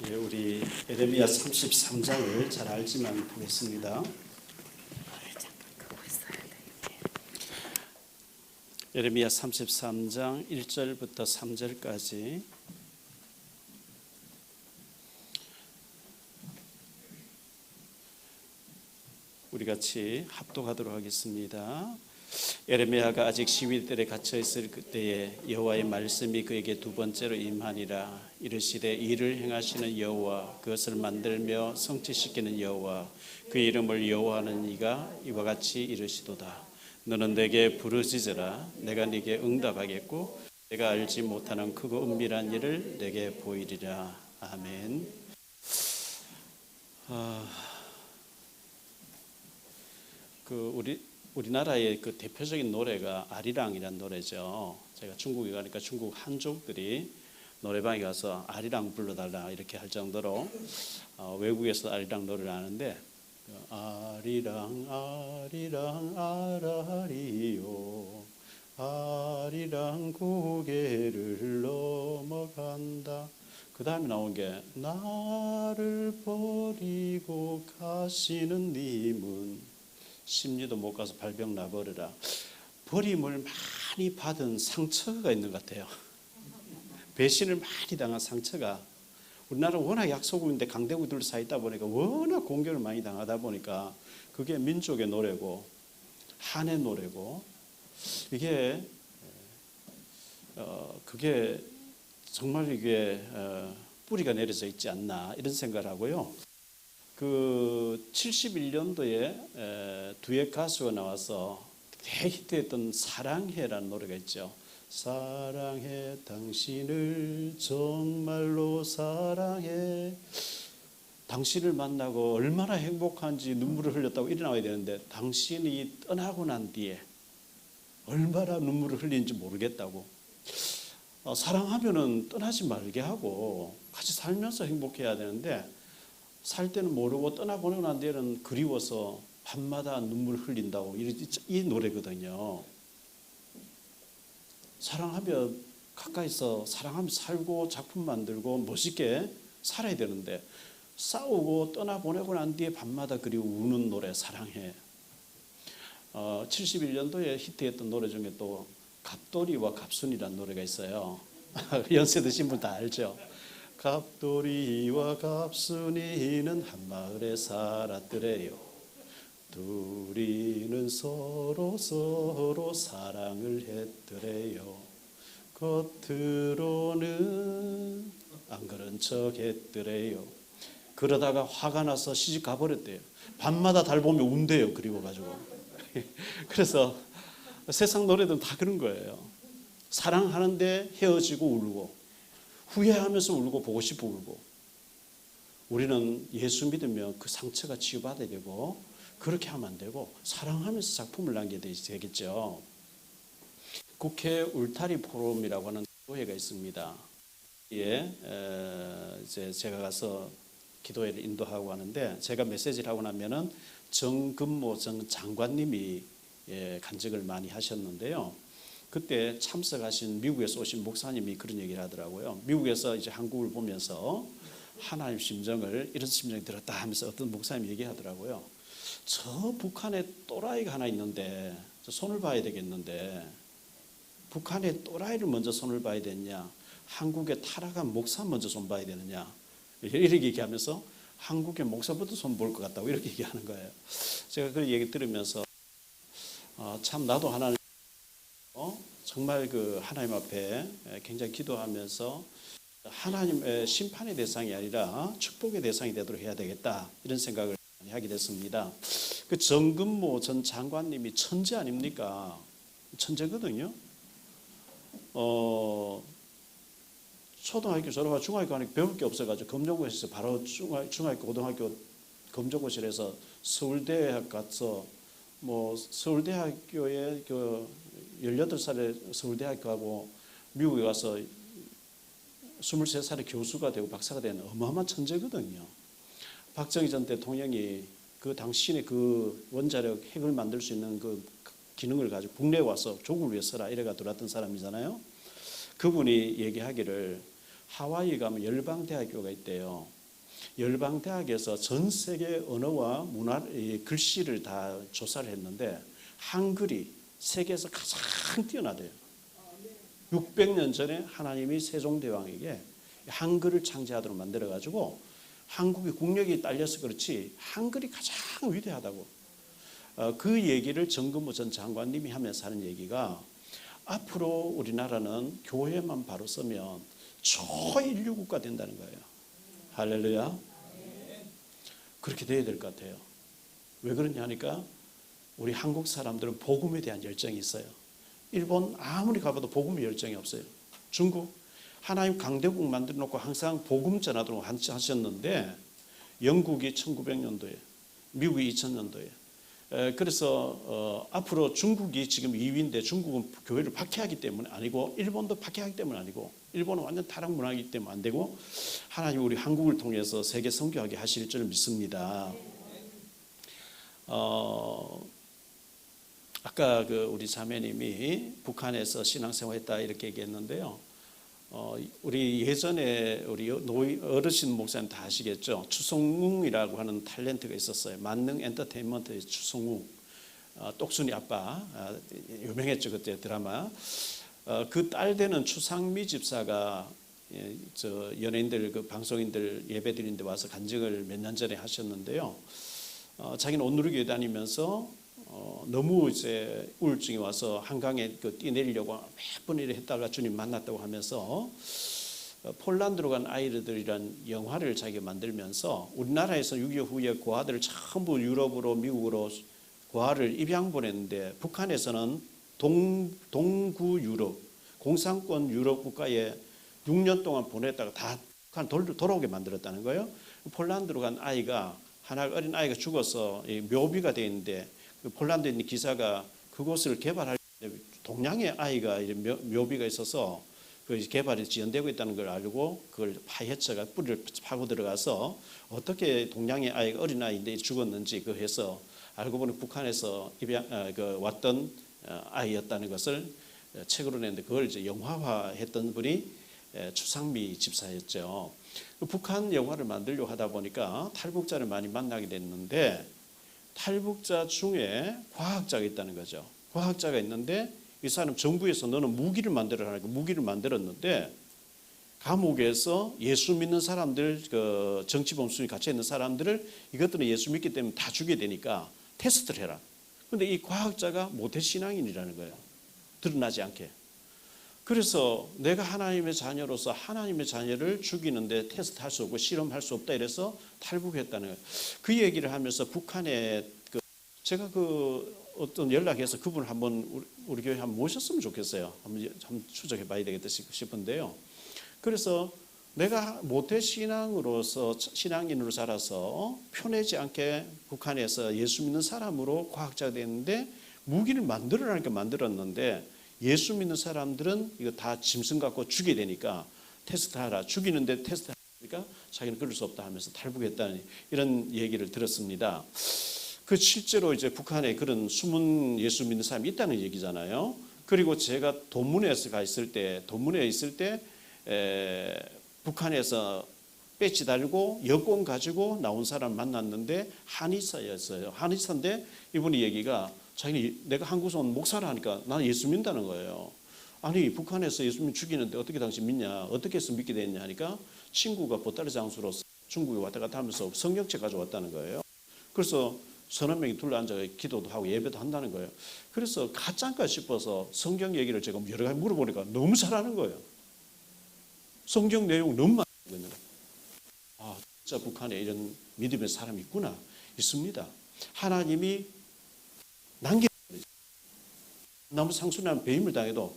우리 에레미야 33장을 잘 알지만 보겠습니다. 에레미야 33장 1절부터 3절까지 우리 같이 합독하도록 하겠습니다. 에레미야가 아직 시위들에 갇혀 있을 그때에 여호와의 말씀이 그에게 두 번째로 임하니라. 이르시되 이를 행하시는 여호와, 그것을 만들며 성취시키는 여호와, 그 이름을 여호와는 이가 이와 같이 이르시도다. 너는 내게 부르짖으라. 내가 네게 응답하겠고 내가 알지 못하는 크고 은밀한 일을 내게 보이리라. 아멘. 우리나라의 그 대표적인 노래가 아리랑이라는 노래죠. 제가 중국에 가니까 중국 한족들이 노래방에 가서 아리랑 불러달라 이렇게 할 정도로 외국에서 아리랑 노래를 하는데, 아리랑 아리랑 아라리요, 아리랑 고개를 넘어간다. 그 다음에 나온 게 나를 버리고 가시는 님은 심리도 못 가서 발병 나버려라. 버림을 많이 받은 상처가 있는 것 같아요. 배신을 많이 당한 상처가. 우리나라 워낙 약소국인데 강대국이 둘러싸여 있다 보니까 워낙 공격을 많이 당하다 보니까 그게 민족의 노래고 한의 노래고, 그게 정말 이게 뿌리가 내려져 있지 않나 이런 생각을 하고요. 그 71년도에 두엣 가수가 나와서 대히트했던 사랑해라는 노래가 있죠. 사랑해, 당신을 정말로 사랑해. 당신을 만나고 얼마나 행복한지 눈물을 흘렸다고 이래 나와야 되는데, 당신이 떠나고 난 뒤에 얼마나 눈물을 흘리는지 모르겠다고. 사랑하면은 떠나지 말게 하고 같이 살면서 행복해야 되는데, 살 때는 모르고 떠나보내고 난 뒤에는 그리워서 밤마다 눈물 흘린다고, 이 노래거든요. 사랑하면 가까이서 사랑하며 살고 작품 만들고 멋있게 살아야 되는데, 싸우고 떠나보내고 난 뒤에 밤마다 그리워 우는 노래 사랑해. 71년도에 히트했던 노래 중에 또 갑돌이와 갑순이라는 노래가 있어요. 연세 드신 분 다 알죠. 갑돌이와 갑순이는 한 마을에 살았더래요. 둘이는 서로 사랑을 했더래요. 겉으로는 안 그런 척 했더래요. 그러다가 화가 나서 시집 가버렸대요. 밤마다 달 보면 운대요. 그리워가지고. 그래서 세상 노래들은 다 그런 거예요. 사랑하는데 헤어지고 울고, 후회하면서 울고, 보고 싶어 울고. 우리는 예수 믿으면 그 상처가 치유받아야 되고, 그렇게 하면 안 되고 사랑하면서 작품을 남겨야 되겠죠. 국회 울타리 포럼이라고 하는 교회가 있습니다. 이제 제가 가서 기도회를 인도하고 하는데, 제가 메시지를 하고 나면은 정근모 전 장관님이 간증을 많이 하셨는데요. 그때 참석하신 미국에서 오신 목사님이 그런 얘기를 하더라고요. 미국에서 이제 한국을 보면서 하나님 심정을, 이런 심정이 들었다 하면서 어떤 목사님이 얘기하더라고요. 저 북한에 또라이가 하나 있는데 저 손을 봐야 되겠는데, 북한에 또라이를 먼저 손을 봐야 되느냐, 한국에 타락한 목사 먼저 손 봐야 되느냐, 이렇게 얘기하면서 한국의 목사부터 손 볼 것 같다고 이렇게 얘기하는 거예요. 제가 그 얘기 들으면서 참 나도 하나님 정말 그 하나님 앞에 굉장히 기도하면서 하나님의 심판의 대상이 아니라 축복의 대상이 되도록 해야 되겠다, 이런 생각을 많이 하게 됐습니다. 그 정근모 전 장관님이 천재 아닙니까? 천재거든요. 초등학교 졸업하고 중학교 가니까 배울 게 없어가지고 검정고시에서 바로 중학교 고등학교 검정고시에서 서울대학 가서 서울대학교에 그 18살에 서울대학교하고 미국에 가서 23살에 교수가 되고 박사가 되는 어마어마한 천재거든요. 박정희 전 대통령이 그 당신의 그 원자력 핵을 만들 수 있는 그 기능을 가지고 국내에 와서 조국을 위해 서라 이래가 들어왔던 사람이잖아요. 그분이 얘기하기를 하와이 가면 열방대학교가 있대요. 열방대학에서 전 세계 언어와 문화, 글씨를 다 조사를 했는데 한글이 세계에서 가장 뛰어나대요. 600년 전에 하나님이 세종대왕에게 한글을 창제하도록 만들어가지고 한국의 국력이 딸려서 그렇지 한글이 가장 위대하다고. 그 얘기를 정근보 전 장관님이 하면서 하는 얘기가 앞으로 우리나라는 교회만 바로 서면 초인류 국가 된다는 거예요. 할렐루야. 그렇게 돼야 될 것 같아요. 왜 그러냐 하니까 우리 한국 사람들은 복음에 대한 열정이 있어요. 일본 아무리 가봐도 복음의 열정이 없어요. 중국 하나님 강대국 만들어 놓고 항상 복음 전하도록 하셨는데 영국이 1900년도에 미국이 2000년도에 그래서 앞으로 중국이 지금 2위인데 중국은 교회를 박해하기 때문에 아니고 일본도 박해하기 때문에 아니고 일본은 완전 타락 문화이기 때문에 안 되고 하나님 우리 한국을 통해서 세계 선교하게 하실 줄 믿습니다. 아까 우리 자매님이 북한에서 신앙생활했다 이렇게 얘기했는데요. 우리 예전에 우리 어르신 목사님 다 아시겠죠? 추성웅이라고 하는 탤런트가 있었어요. 만능 엔터테인먼트의 추성웅, 똑순이 아빠, 유명했죠 그때 드라마. 그 딸 되는 추상미 집사가 저 연예인들 방송인들 예배드리는데 와서 간증을 몇 년 전에 하셨는데요. 자기는 온누리교회 다니면서 너무 이제 우울증이 와서 한강에 뛰내리려고 몇 번 이래 했다가 주님 만났다고 하면서 폴란드로 간 아이들이란 영화를 자기가 만들면서 우리나라에서 6.25 후에 고아들을 전부 유럽으로 미국으로 고아를 입양 보냈는데 북한에서는 동구 유럽 공산권 유럽 국가에 6년 동안 보냈다가 다 북한 돌아오게 만들었다는 거예요. 폴란드로 간 아이가 하나 어린 아이가 죽어서 묘비가 되어 있는데 폴란드에 있는 기사가 그곳을 개발할 때 동양의 아이가 묘비가 있어서 그 개발이 지연되고 있다는 걸 알고 그걸 파헤쳐가 뿌리를 파고 들어가서 어떻게 동양의 아이가 어린 아이인데 죽었는지 그 해서 알고 보니 북한에서 왔던 아이였다는 것을 책으로 냈는데 그걸 이제 영화화했던 분이 추상미 집사였죠. 북한 영화를 만들려고 하다 보니까 탈북자를 많이 만나게 됐는데 탈북자 중에 과학자가 있다는 거죠. 과학자가 있는데 이 사람 정부에서 너는 무기를 만들어라니까 무기를 만들었는데 감옥에서 예수 믿는 사람들 정치범수에 갇혀 있는 사람들을 이것들은 예수 믿기 때문에 다 죽여야 되니까 테스트를 해라. 그런데 이 과학자가 모태신앙인이라는 거예요. 드러나지 않게. 그래서 내가 하나님의 자녀로서 하나님의 자녀를 죽이는데 테스트할 수 없고 실험할 수 없다 이래서 탈북했다는 거예요. 그 얘기를 하면서 북한에 제가 어떤 연락해서 그분을 한번 우리 교회 한번 모셨으면 좋겠어요. 한번 추적해 봐야 되겠다 싶은데요. 그래서 내가 모태 신앙인으로 자라서 표내지 않게 북한에서 예수 믿는 사람으로 과학자가 됐는데 무기를 만들어라니까 만들었는데 예수 믿는 사람들은 이거 다 짐승 갖고 죽여야 되니까 테스트하라. 죽이는데 테스트하니까 자기는 그럴 수 없다 하면서 탈북했다는 이런 얘기를 들었습니다. 그 실제로 이제 북한에 그런 숨은 예수 믿는 사람이 있다는 얘기잖아요. 그리고 제가 돈문에 있을 때 북한에서 배지 달고 여권 가지고 나온 사람 만났는데 한의사였어요. 한의사인데 이분이 얘기가 자기는 내가 한국에서 온 목사라 하니까 나는 예수 믿는다는 거예요. 아니 북한에서 예수님 죽이는데 어떻게 당신 믿냐? 어떻게 해서 믿게 됐냐 하니까 친구가 보따리 장수로서 중국에 왔다 갔다 하면서 성경책 가져왔다는 거예요. 그래서 서너 명이 둘러앉아 기도도 하고 예배도 한다는 거예요. 그래서 가짜인가 싶어서 성경 얘기를 제가 여러 가지 물어보니까 너무 잘하는 거예요. 성경 내용 너무 많거든요. 아, 진짜 북한에 이런 믿음의 사람이 있구나. 있습니다. 하나님이 너무 상순한 배임을 당해도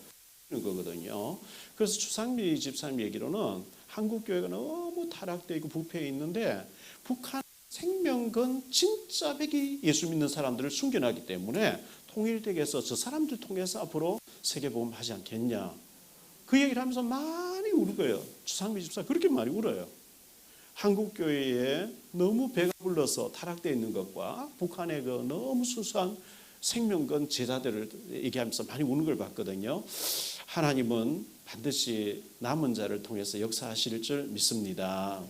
하는 거거든요. 그래서 추상미 집사님 얘기로는 한국 교회가 너무 타락되어 있고 부패해 있는데 북한 생명건 진짜 백이 예수 믿는 사람들을 숨겨놨기 때문에 통일되게 해서 저 사람들 통해서 앞으로 세계복음 하지 않겠냐. 그 얘기를 하면서 많이 우는 거예요. 추상미 집사 그렇게 많이 울어요. 한국 교회에 너무 배가 불러서 타락되어 있는 것과 북한의 그 너무 순수한 생명건 제자들을 얘기하면서 많이 우는 걸 봤거든요. 하나님은 반드시 남은 자를 통해서 역사하실 줄 믿습니다.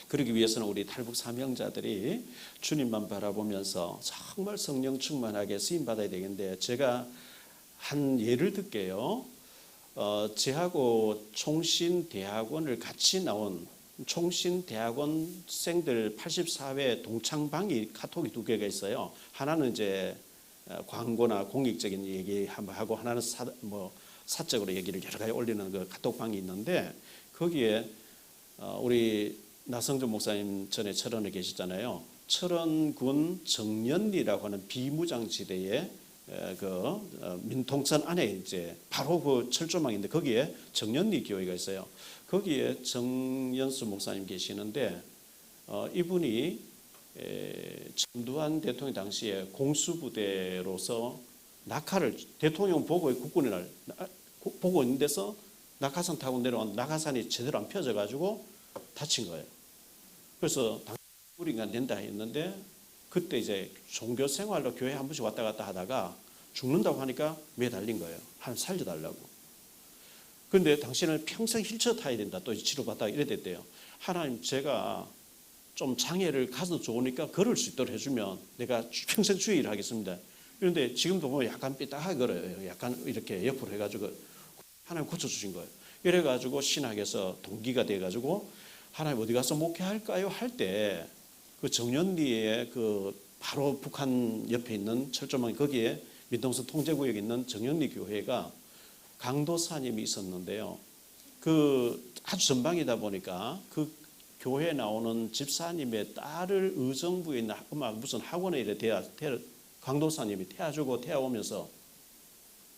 그러기 위해서는 우리 탈북 사명자들이 주님만 바라보면서 정말 성령 충만하게 쓰임 받아야 되겠는데, 제가 한 예를 들게요. 제하고 총신대학원을 같이 나온 총신대학원생들 84회 동창방이 카톡이 두 개가 있어요. 하나는 이제 광고나 공익적인 얘기 한번 하고, 하나는 사적으로 얘기를 여러 가지 올리는 그 카톡방이 있는데, 거기에 우리 나성준 목사님 전에 철원에 계시잖아요. 철원군 정년리라고 하는 비무장지대에 민통선 안에 이제 바로 그 철조망인데, 거기에 정년리 교회가 있어요. 거기에 정연수 목사님 계시는데, 이분이 전두환 대통령 당시에 공수부대로서 낙하를 대통령 보고 국군의 날 보고 있는 데서 낙하산 타고 내려온 낙하산이 제대로 안 펴져 가지고 다친 거예요. 그래서 우리가 된다 했는데, 그때 이제 종교 생활로 교회 한 번씩 왔다 갔다 하다가 죽는다고 하니까 매달린 거예요. 한 살려달라고. 그런데 당신은 평생 휠체어 타야 된다, 또 치료받다가 이래 됐대요. 하나님, 제가 좀 장애를 가서 좋으니까 걸을 수 있도록 해주면 내가 평생 주의를 하겠습니다. 그런데 지금도 보면 약간 삐딱하게 걸어요. 약간 이렇게 옆으로 해가지고 하나님 고쳐주신 거예요. 이래가지고 신학에서 동기가 돼가지고 하나님 어디 가서 목회할까요? 할 때 그 정년리에 그 바로 북한 옆에 있는 철조망, 거기에 민통선 통제구역에 있는 정년리 교회가 강도사님이 있었는데요. 그 아주 전방이다 보니까 그 교회에 나오는 집사님의 딸을 의정부에 있는 무슨 학원에 이래 강도사님이 태워주고 태워오면서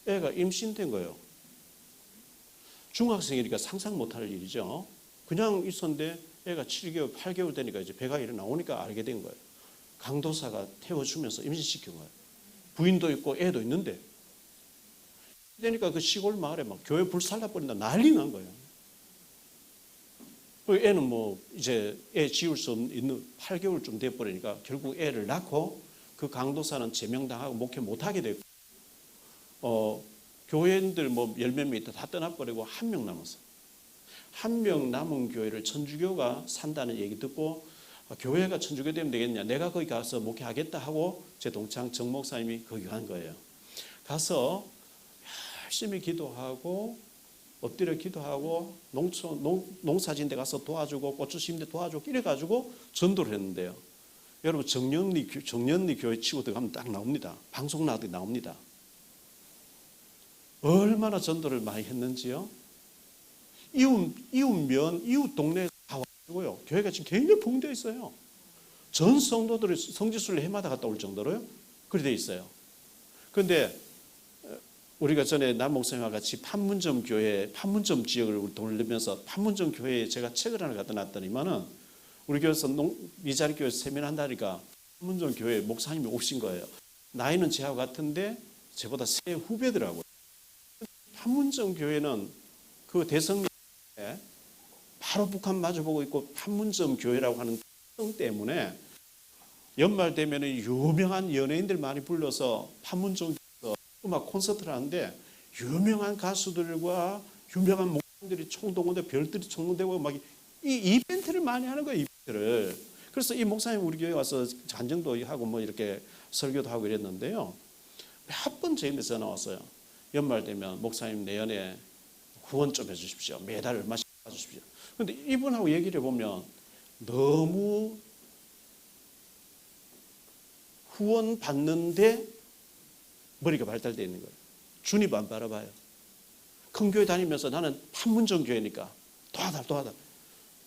애가 임신된 거예요. 중학생이니까 상상 못할 일이죠. 그냥 있었는데 애가 7개월, 8개월 되니까 이제 배가 일어 나오니까 알게 된 거예요. 강도사가 태워주면서 임신시킨 거예요. 부인도 있고 애도 있는데. 그러니까 그 시골 마을에 막 교회 불살라 버린다 난리 난 거예요. 애는 뭐 이제 애 지울 수 없는 8개월쯤 돼버리니까 결국 애를 낳고, 그 강도사는 제명당하고 목회 못하게 됐고, 교회인들 뭐 10몇 명 있다 다 떠나버리고 한 명 남았어요. 한 명 남은 교회를 천주교가 산다는 얘기 듣고, 교회가 천주교 되면 되겠냐, 내가 거기 가서 목회하겠다 하고 제 동창 정 목사님이 거기 간 거예요. 가서 열심히 기도하고 엎드려 기도하고 농사진 데 가서 도와주고 고추 심는 데 도와주고 이래가지고 전도를 했는데요. 여러분, 정년리 교회 치고 들어가면 딱 나옵니다. 방송 나도 나옵니다. 얼마나 전도를 많이 했는지요. 이웃 동네에 다 와가지고요. 교회가 지금 굉장히 부흥되어 있어요. 전 성도들이 성지순례 해마다 갔다 올 정도로요. 그렇게 되어 있어요. 그런데 우리가 전에 남 목사님과 같이 판문점 지역을 돌리면서 판문점 교회에 제가 책을 하나 갖다 놨더니만은, 우리 교회에서 미자리 교회에서 세미나한다니까 판문점 교회 목사님이 오신 거예요. 나이는 저하고 같은데 저보다 세 후배더라고요. 판문점 교회는 그 대성리에 바로 북한 마주보고 있고, 판문점 교회라고 하는 특성 때문에 연말 되면은 유명한 연예인들 많이 불러서 판문점 음악 콘서트를 하는데, 유명한 가수들과 유명한 목사님들이 총동원되고 별들이 총동되고 막 이 이벤트를 많이 하는 거예요. 이벤트를. 그래서 이 목사님 우리 교회 와서 간증도 하고 뭐 이렇게 설교도 하고 이랬는데요. 몇 번 저희한테 전화 왔어요. 연말 되면 목사님 내년에 후원 좀 해주십시오. 매달 얼마씩 받아주십시오. 그런데 이분하고 얘기를 해보면 너무 후원 받는데 머리가 발달되어 있는 거예요. 주님 안 바라봐요. 큰 교회 다니면서 나는 판문점 교회니까 도와달라.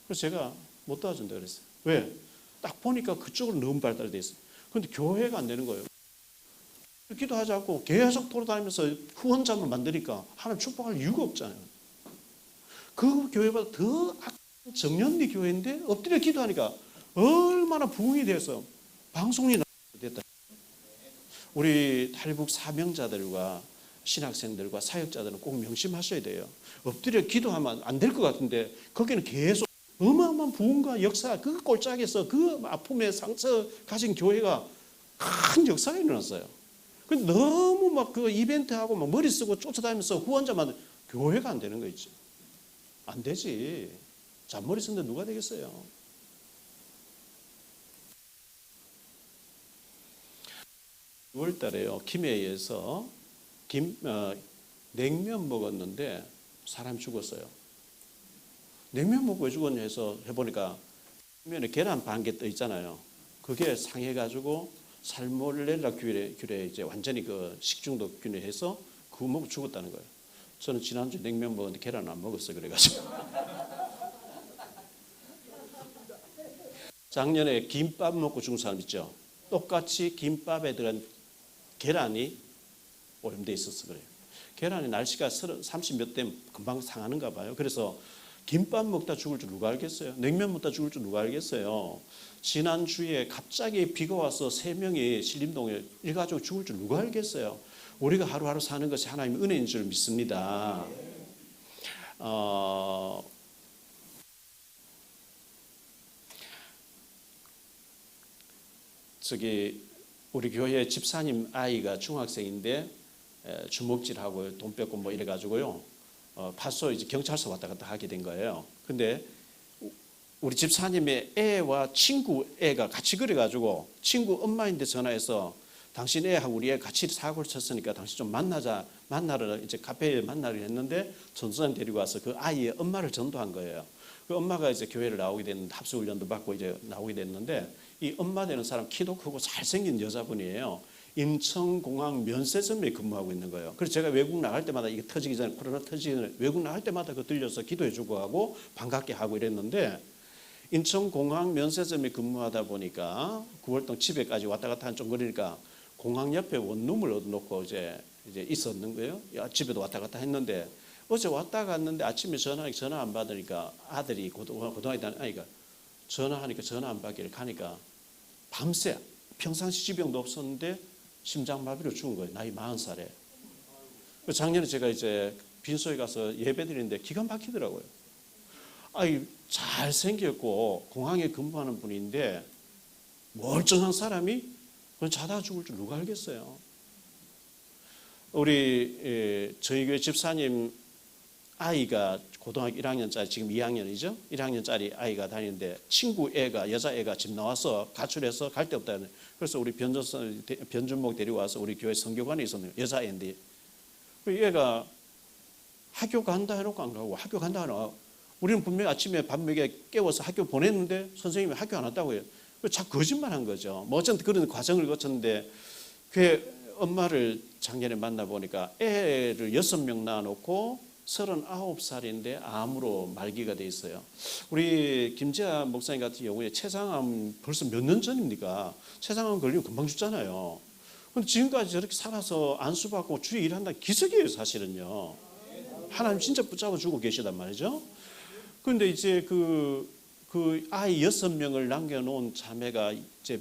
그래서 제가 못 도와준다 그랬어요. 왜? 딱 보니까 그쪽으로 너무 발달되어 있어요. 그런데 교회가 안 되는 거예요. 기도하지 않고 계속 돌아다니면서 후원자를 만드니까 하나님 축복할 이유가 없잖아요. 그 교회보다 더 악한 정년리 교회인데 엎드려 기도하니까 얼마나 부흥이 돼서 방송이 됐다. 우리 탈북 사명자들과 신학생들과 사역자들은 꼭 명심하셔야 돼요. 엎드려 기도하면 안 될 것 같은데 거기는 계속 어마어마한 부흥과 역사, 그 꼴짝에서 그 아픔의 상처 가진 교회가 큰 역사가 일어났어요. 근데 너무 막 그 이벤트하고 막 머리 쓰고 쫓아다니면서 후원자만 교회가 안 되는 거 있죠. 안 되지. 잔머리 쓰는데 누가 되겠어요? 6월 달에요. 김해에서 냉면 먹었는데 사람이 죽었어요. 냉면 먹고 왜 죽었냐 해서 해보니까 냉면에 계란 반 개 떠 있잖아요. 그게 상해가지고 살모넬라 균에 이제 완전히 그 식중독 균에 해서 그거 먹고 죽었다는 거예요. 저는 지난주에 냉면 먹었는데 계란 안 먹었어요. 그래가지고. 작년에 김밥 먹고 죽은 사람 있죠. 똑같이 김밥에 들어간 계란이 오염돼 있었어 그래요. 계란이 날씨가 30 몇 되면 금방 상하는가 봐요. 그래서 김밥 먹다 죽을 줄 누가 알겠어요? 냉면 먹다 죽을 줄 누가 알겠어요? 지난주에 갑자기 비가 와서 3명이 신림동에 일가족 죽을 줄 누가 알겠어요? 우리가 하루하루 사는 것이 하나님의 은혜인 줄 믿습니다. 우리 교회 집사님 아이가 중학생인데 주먹질하고 돈 뺏고 뭐 이래가지고요. 파서 이제 경찰서 왔다 갔다 하게 된 거예요. 근데 우리 집사님의 애와 친구 애가 같이 그래가지고 친구 엄마인데 전화해서 당신 애하고 우리 애 같이 사고를 쳤으니까 당신 좀 만나러 이제 카페에 만나려 했는데 전도사님 데리고 와서 그 아이의 엄마를 전도한 거예요. 그 엄마가 이제 교회를 나오게 됐는데 합수훈련도 받고 이제 나오게 됐는데 이 엄마 되는 사람 키도 크고 잘생긴 여자분이에요. 인천공항 면세점에 근무하고 있는 거예요. 그래서 제가 외국 나갈 때마다 이게 터지기 전에 코로나 터지기 전에 외국 나갈 때마다 그 들려서 기도해주고 하고 반갑게 하고 이랬는데 인천공항 면세점에 근무하다 보니까 9월동 집에까지 왔다 갔다 한 좀 그러니까 공항 옆에 원룸을 얻어놓고 이제 있었는 거예요. 집에도 왔다 갔다 했는데 어제 왔다 갔는데 아침에 전화 안 받으니까 아들이 고등학교 다니는 아이가 전화하니까 전화 안 받기를 가니까 밤새 평상시 지병도 없었는데 심장마비로 죽은 거예요. 나이 40살에. 작년에 제가 이제 빈소에 가서 예배 드리는데 기가 막히더라고요. 아이 잘생겼고 공항에 근무하는 분인데 멀쩡한 사람이 그건 자다 죽을 줄 누가 알겠어요. 우리 저희 교회 집사님 아이가 고등학교 1학년짜리 지금 2학년이죠. 1학년짜리 아이가 다니는데 친구 애가 여자애가 집 나와서 가출해서 갈 데 없다는. 그래서 우리 변준목 데리고와서 우리 교회 선교관에 있었는 여자애인데 그 얘가 학교 간다 해놓고 안 가고 학교 간다 하나. 우리는 분명히 아침에 밥 먹여 깨워서 학교 보냈는데 선생님이 학교 안 왔다고 해요. 자꾸 거짓말한 거죠. 뭐 어쨌든 그런 과정을 거쳤는데 그 엄마를 작년에 만나보니까 애를 6명 낳아놓고 39살인데 암으로 말기가 돼 있어요. 우리 김재하 목사님 같은 경우에 췌장암 벌써 몇 년 전입니까? 췌장암 걸리면 금방 죽잖아요. 근데 지금까지 저렇게 살아서 안수받고 주의 일한다는 기적이에요, 사실은요. 하나님 진짜 붙잡아 주고 계시단 말이죠. 그런데 이제 그 아이 6명을 남겨놓은 자매가 이제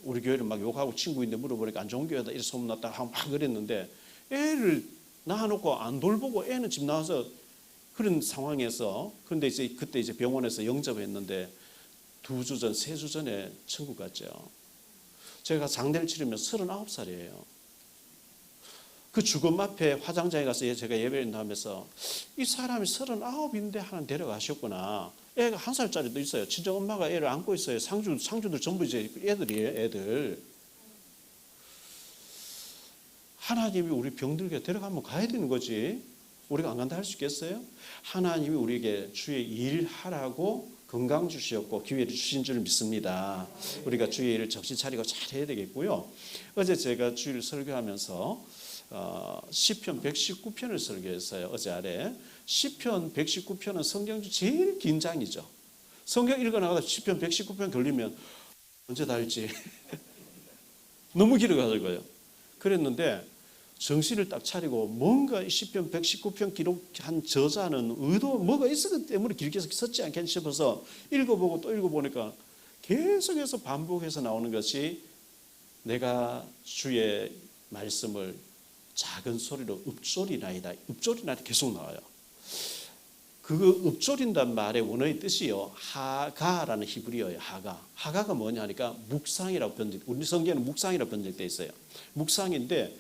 우리 교회를 막 욕하고 친구인데 물어보니까 안 좋은 교회다 이렇게 소문났다 하고 막 그랬는데 애를 낳아놓고 안 돌보고 애는 집 나와서 그런 상황에서 그런데 이제 그때 이제 병원에서 영접했는데 2주 전, 3주 전에 천국 갔죠. 제가 장례를 치르면 39살이에요. 그 죽음 앞에 화장장에 가서 제가 예배를 하면서 이 사람이 39인데 하나 데려가셨구나. 애가 1살짜리도 있어요. 친정 엄마가 애를 안고 있어요. 상주들 전부 이제 애들이에요, 애들. 하나님이 우리 병들게 데려가면 가야 되는 거지. 우리가 안 간다 할 수 있겠어요? 하나님이 우리에게 주의 일하라고 건강 주셨고 기회를 주신 줄 믿습니다. 우리가 주의 일을 정신 차리고 잘 해야 되겠고요. 어제 제가 주일 설교하면서 시편 119편을 설교했어요. 어제 아래. 시편 119편은 성경 중 제일 긴 장이죠. 성경 읽어나가다 시편 119편 걸리면 언제 다 읽지? 너무 길어가지고요. 그랬는데 정신을 딱 차리고 뭔가 시편 119편 기록한 저자는 뭐가 있었기 때문에 길게 썼지 않겠나 싶어서 읽어보고 또 읽어보니까 계속해서 반복해서 나오는 것이 내가 주의 말씀을 작은 소리로 읊조리나이다. 읊조리나이다 계속 나와요. 그 읊조린다는 말의 원어의 뜻이요, 하가라는 히브리어예요. 하가가 뭐냐 하니까 묵상이라고 번역, 우리 성경에는 묵상이라고 번역되어 있어요. 묵상인데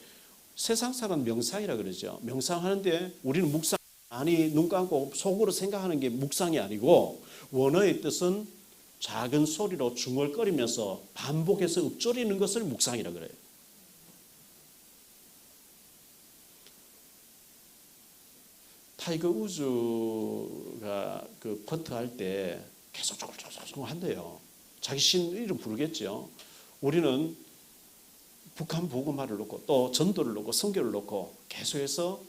세상 사람은 명상이라 그러죠. 명상하는데 우리는 묵상 많이 눈 감고 속으로 생각하는 게 묵상이 아니고, 원어의 뜻은 작은 소리로 중얼거리면서 반복해서 읊조리는 것을 묵상이라 그래요. 타이거 우즈가 그 퍼트 할 때 계속 한대요. 자기 신 이름 부르겠죠. 우리는 북한 복음화를 놓고 또 전도를 놓고 성교를 놓고 계속해서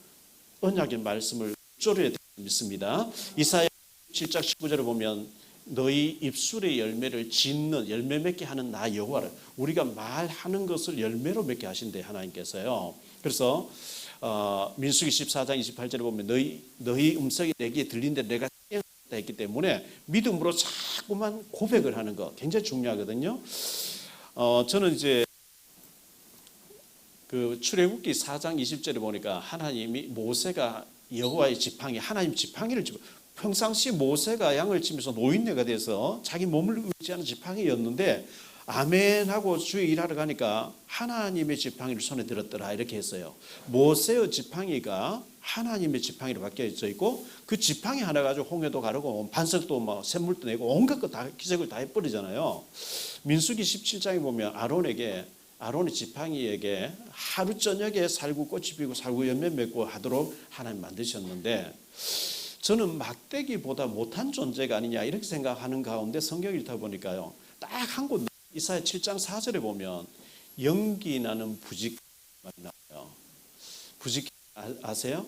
언약의 말씀을 읊조려야 된다 믿습니다. 이사야 7장 19절에 보면 너희 입술의 열매를 짓는, 열매 맺게 하는 나 여호와를, 우리가 말하는 것을 열매로 맺게 하신대 하나님께서요. 그래서 민수기 14장 28절에 보면 너희 음성이 내게 들린데 내가 했기 때문에 믿음으로 자꾸만 고백을 하는 거 굉장히 중요하거든요. 저는 이제 그 출애굽기 4장 20절에 보니까 하나님이 모세가 여호와의 지팡이, 하나님 지팡이를 짚어, 평상시 모세가 양을 치면서 노인네가 돼서 자기 몸을 의지하는 지팡이였는데 아멘 하고 주에 일하러 가니까 하나님의 지팡이를 손에 들었더라 이렇게 했어요. 모세의 지팡이가 하나님의 지팡이로 바뀌어져 있고, 그 지팡이 하나 가지고 홍해도 가르고 반석도 뭐 샘물도 내고 온갖 것 다 기적을 다 해버리잖아요. 민수기 17장에 보면 아론의 지팡이에게 하루 저녁에 살구 꽃이 피고 살구 열매 맺고 하도록 하나님 만드셨는데, 저는 막대기보다 못한 존재가 아니냐 이렇게 생각하는 가운데 성경 읽다 보니까요, 딱 한 곳 이사야 7장 4절에 보면 연기 나는 부직 말이 나와요. 부직 아세요?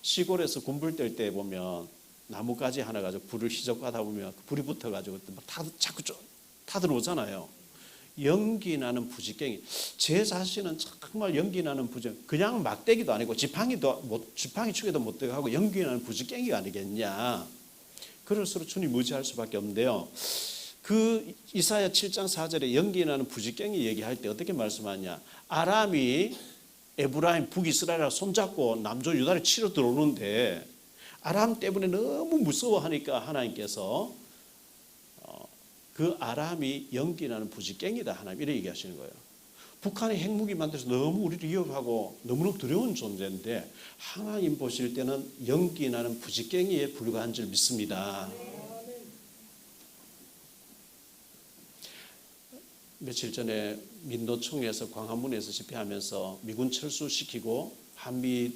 시골에서 군불 뗄 때 보면 나무가지 하나 가지고 불을 희적하다 보면 불이 붙어가지고 자꾸 타들어오잖아요. 연기 나는 부직갱이. 제 자신은 정말 연기 나는 부직, 그냥 막대기도 아니고 지팡이 축에도 못 들어가고 연기 나는 부직갱이가 아니겠냐. 그럴수록 주님 의지할 수밖에 없는데요. 그 이사야 7장 4절에 연기 나는 부직갱이 얘기할 때 어떻게 말씀하냐. 아람이 에브라임 북이스라엘을 손잡고 남조 유다를 치러 들어오는데 아람 때문에 너무 무서워하니까 하나님께서 그 아람이 연기나는 부직갱이다 하나님 이렇게 얘기하시는 거예요. 북한이 핵무기 만들어서 너무 우리를 위협하고 너무너무 두려운 존재인데 하나님 보실 때는 연기나는 부직갱이에 불과한 줄 믿습니다. 며칠 전에 민노총에서 광화문에서 집회하면서 미군 철수시키고 한미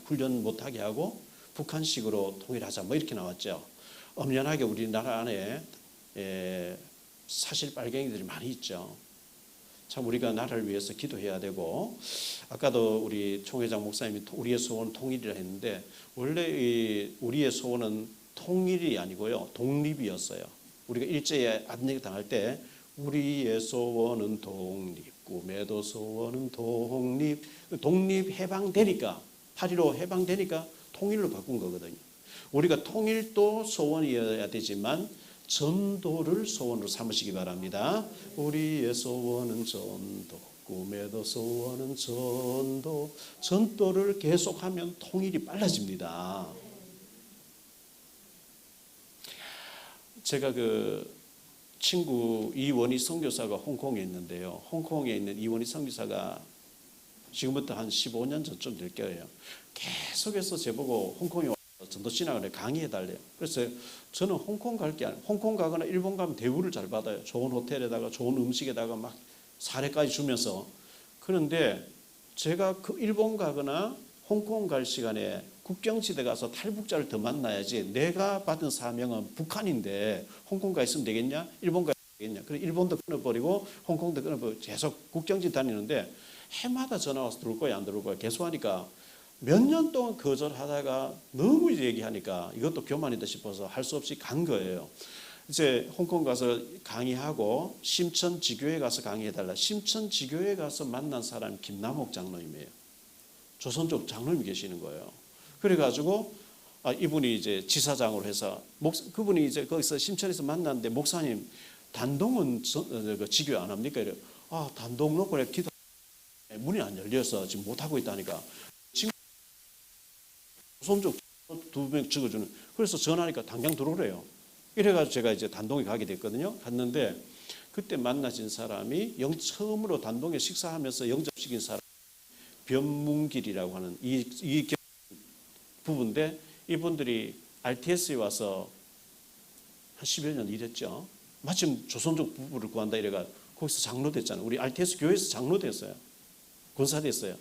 훈련 못하게 하고 북한식으로 통일하자 뭐 이렇게 나왔죠. 엄연하게 우리나라 안에 사실 빨갱이들이 많이 있죠. 참 우리가 나라를 위해서 기도해야 되고, 아까도 우리 총회장 목사님이 우리의 소원은 통일이라 했는데 원래 우리의 소원은 통일이 아니고요, 독립이었어요. 우리가 일제에 압력 당할 때 우리의 소원은 독립, 꿈에도 소원은 독립 해방되니까 8.15 해방되니까 통일로 바꾼 거거든요. 우리가 통일도 소원이어야 되지만 전도를 소원으로 삼으시기 바랍니다. 우리의 소원은 전도, 꿈에도 소원은 전도. 전도를 계속하면 통일이 빨라집니다. 제가 그 친구 이원희 선교사가 홍콩에 있는데요. 홍콩에 있는 이원희 선교사가 지금부터 한 15년 전쯤 될 거예요. 계속해서 저보고 홍콩에 와서 전도 신학을 강의해달래요. 그래서 저는 홍콩 갈 게 아니에요. 홍콩 가거나 일본 가면 대우를 잘 받아요. 좋은 호텔에다가 좋은 음식에다가 막 사례까지 주면서. 그런데 제가 그 일본 가거나 홍콩 갈 시간에 국경지대 가서 탈북자를 더 만나야지, 내가 받은 사명은 북한인데 홍콩 가 있으면 되겠냐? 일본 가 있으면 되겠냐? 그래서 일본도 끊어버리고 홍콩도 끊어버리고 계속 국경지 다니는데 해마다 전화 와서 들어올 거야 안 들어올 거야 계속 하니까 몇 년 동안 거절하다가 너무 얘기하니까 이것도 교만이다 싶어서 할 수 없이 간 거예요. 이제 홍콩 가서 강의하고 심천지교에 가서 강의해달라. 심천지교에 가서 만난 사람이 김남옥 장로님이에요. 조선족 장로님이 계시는 거예요. 그래가지고 이분이 이제 지사장으로 해서 그분이 이제 거기서 심천에서 만났는데, 목사님 단동은 지교 안 합니까? 이래요. 단동 놓고 기도 문이 안 열려서 지금 못 하고 있다니까. 지금 조선족 2명 적어주는. 그래서 전화하니까 당장 들어오래요. 이래가지고 제가 이제 단동에 가게 됐거든요. 갔는데 그때 만나신 사람이 처음으로 단동에 식사하면서 영접시킨 사람 변문길이라고 하는 이 부부인데, 이분들이 RTS에 와서 한 10여 년 일했죠. 마침 조선족 부부를 구한다 이래가 거기서 장로 됐잖아요. 우리 RTS 교회에서 장로 됐어요. 권사 됐어요.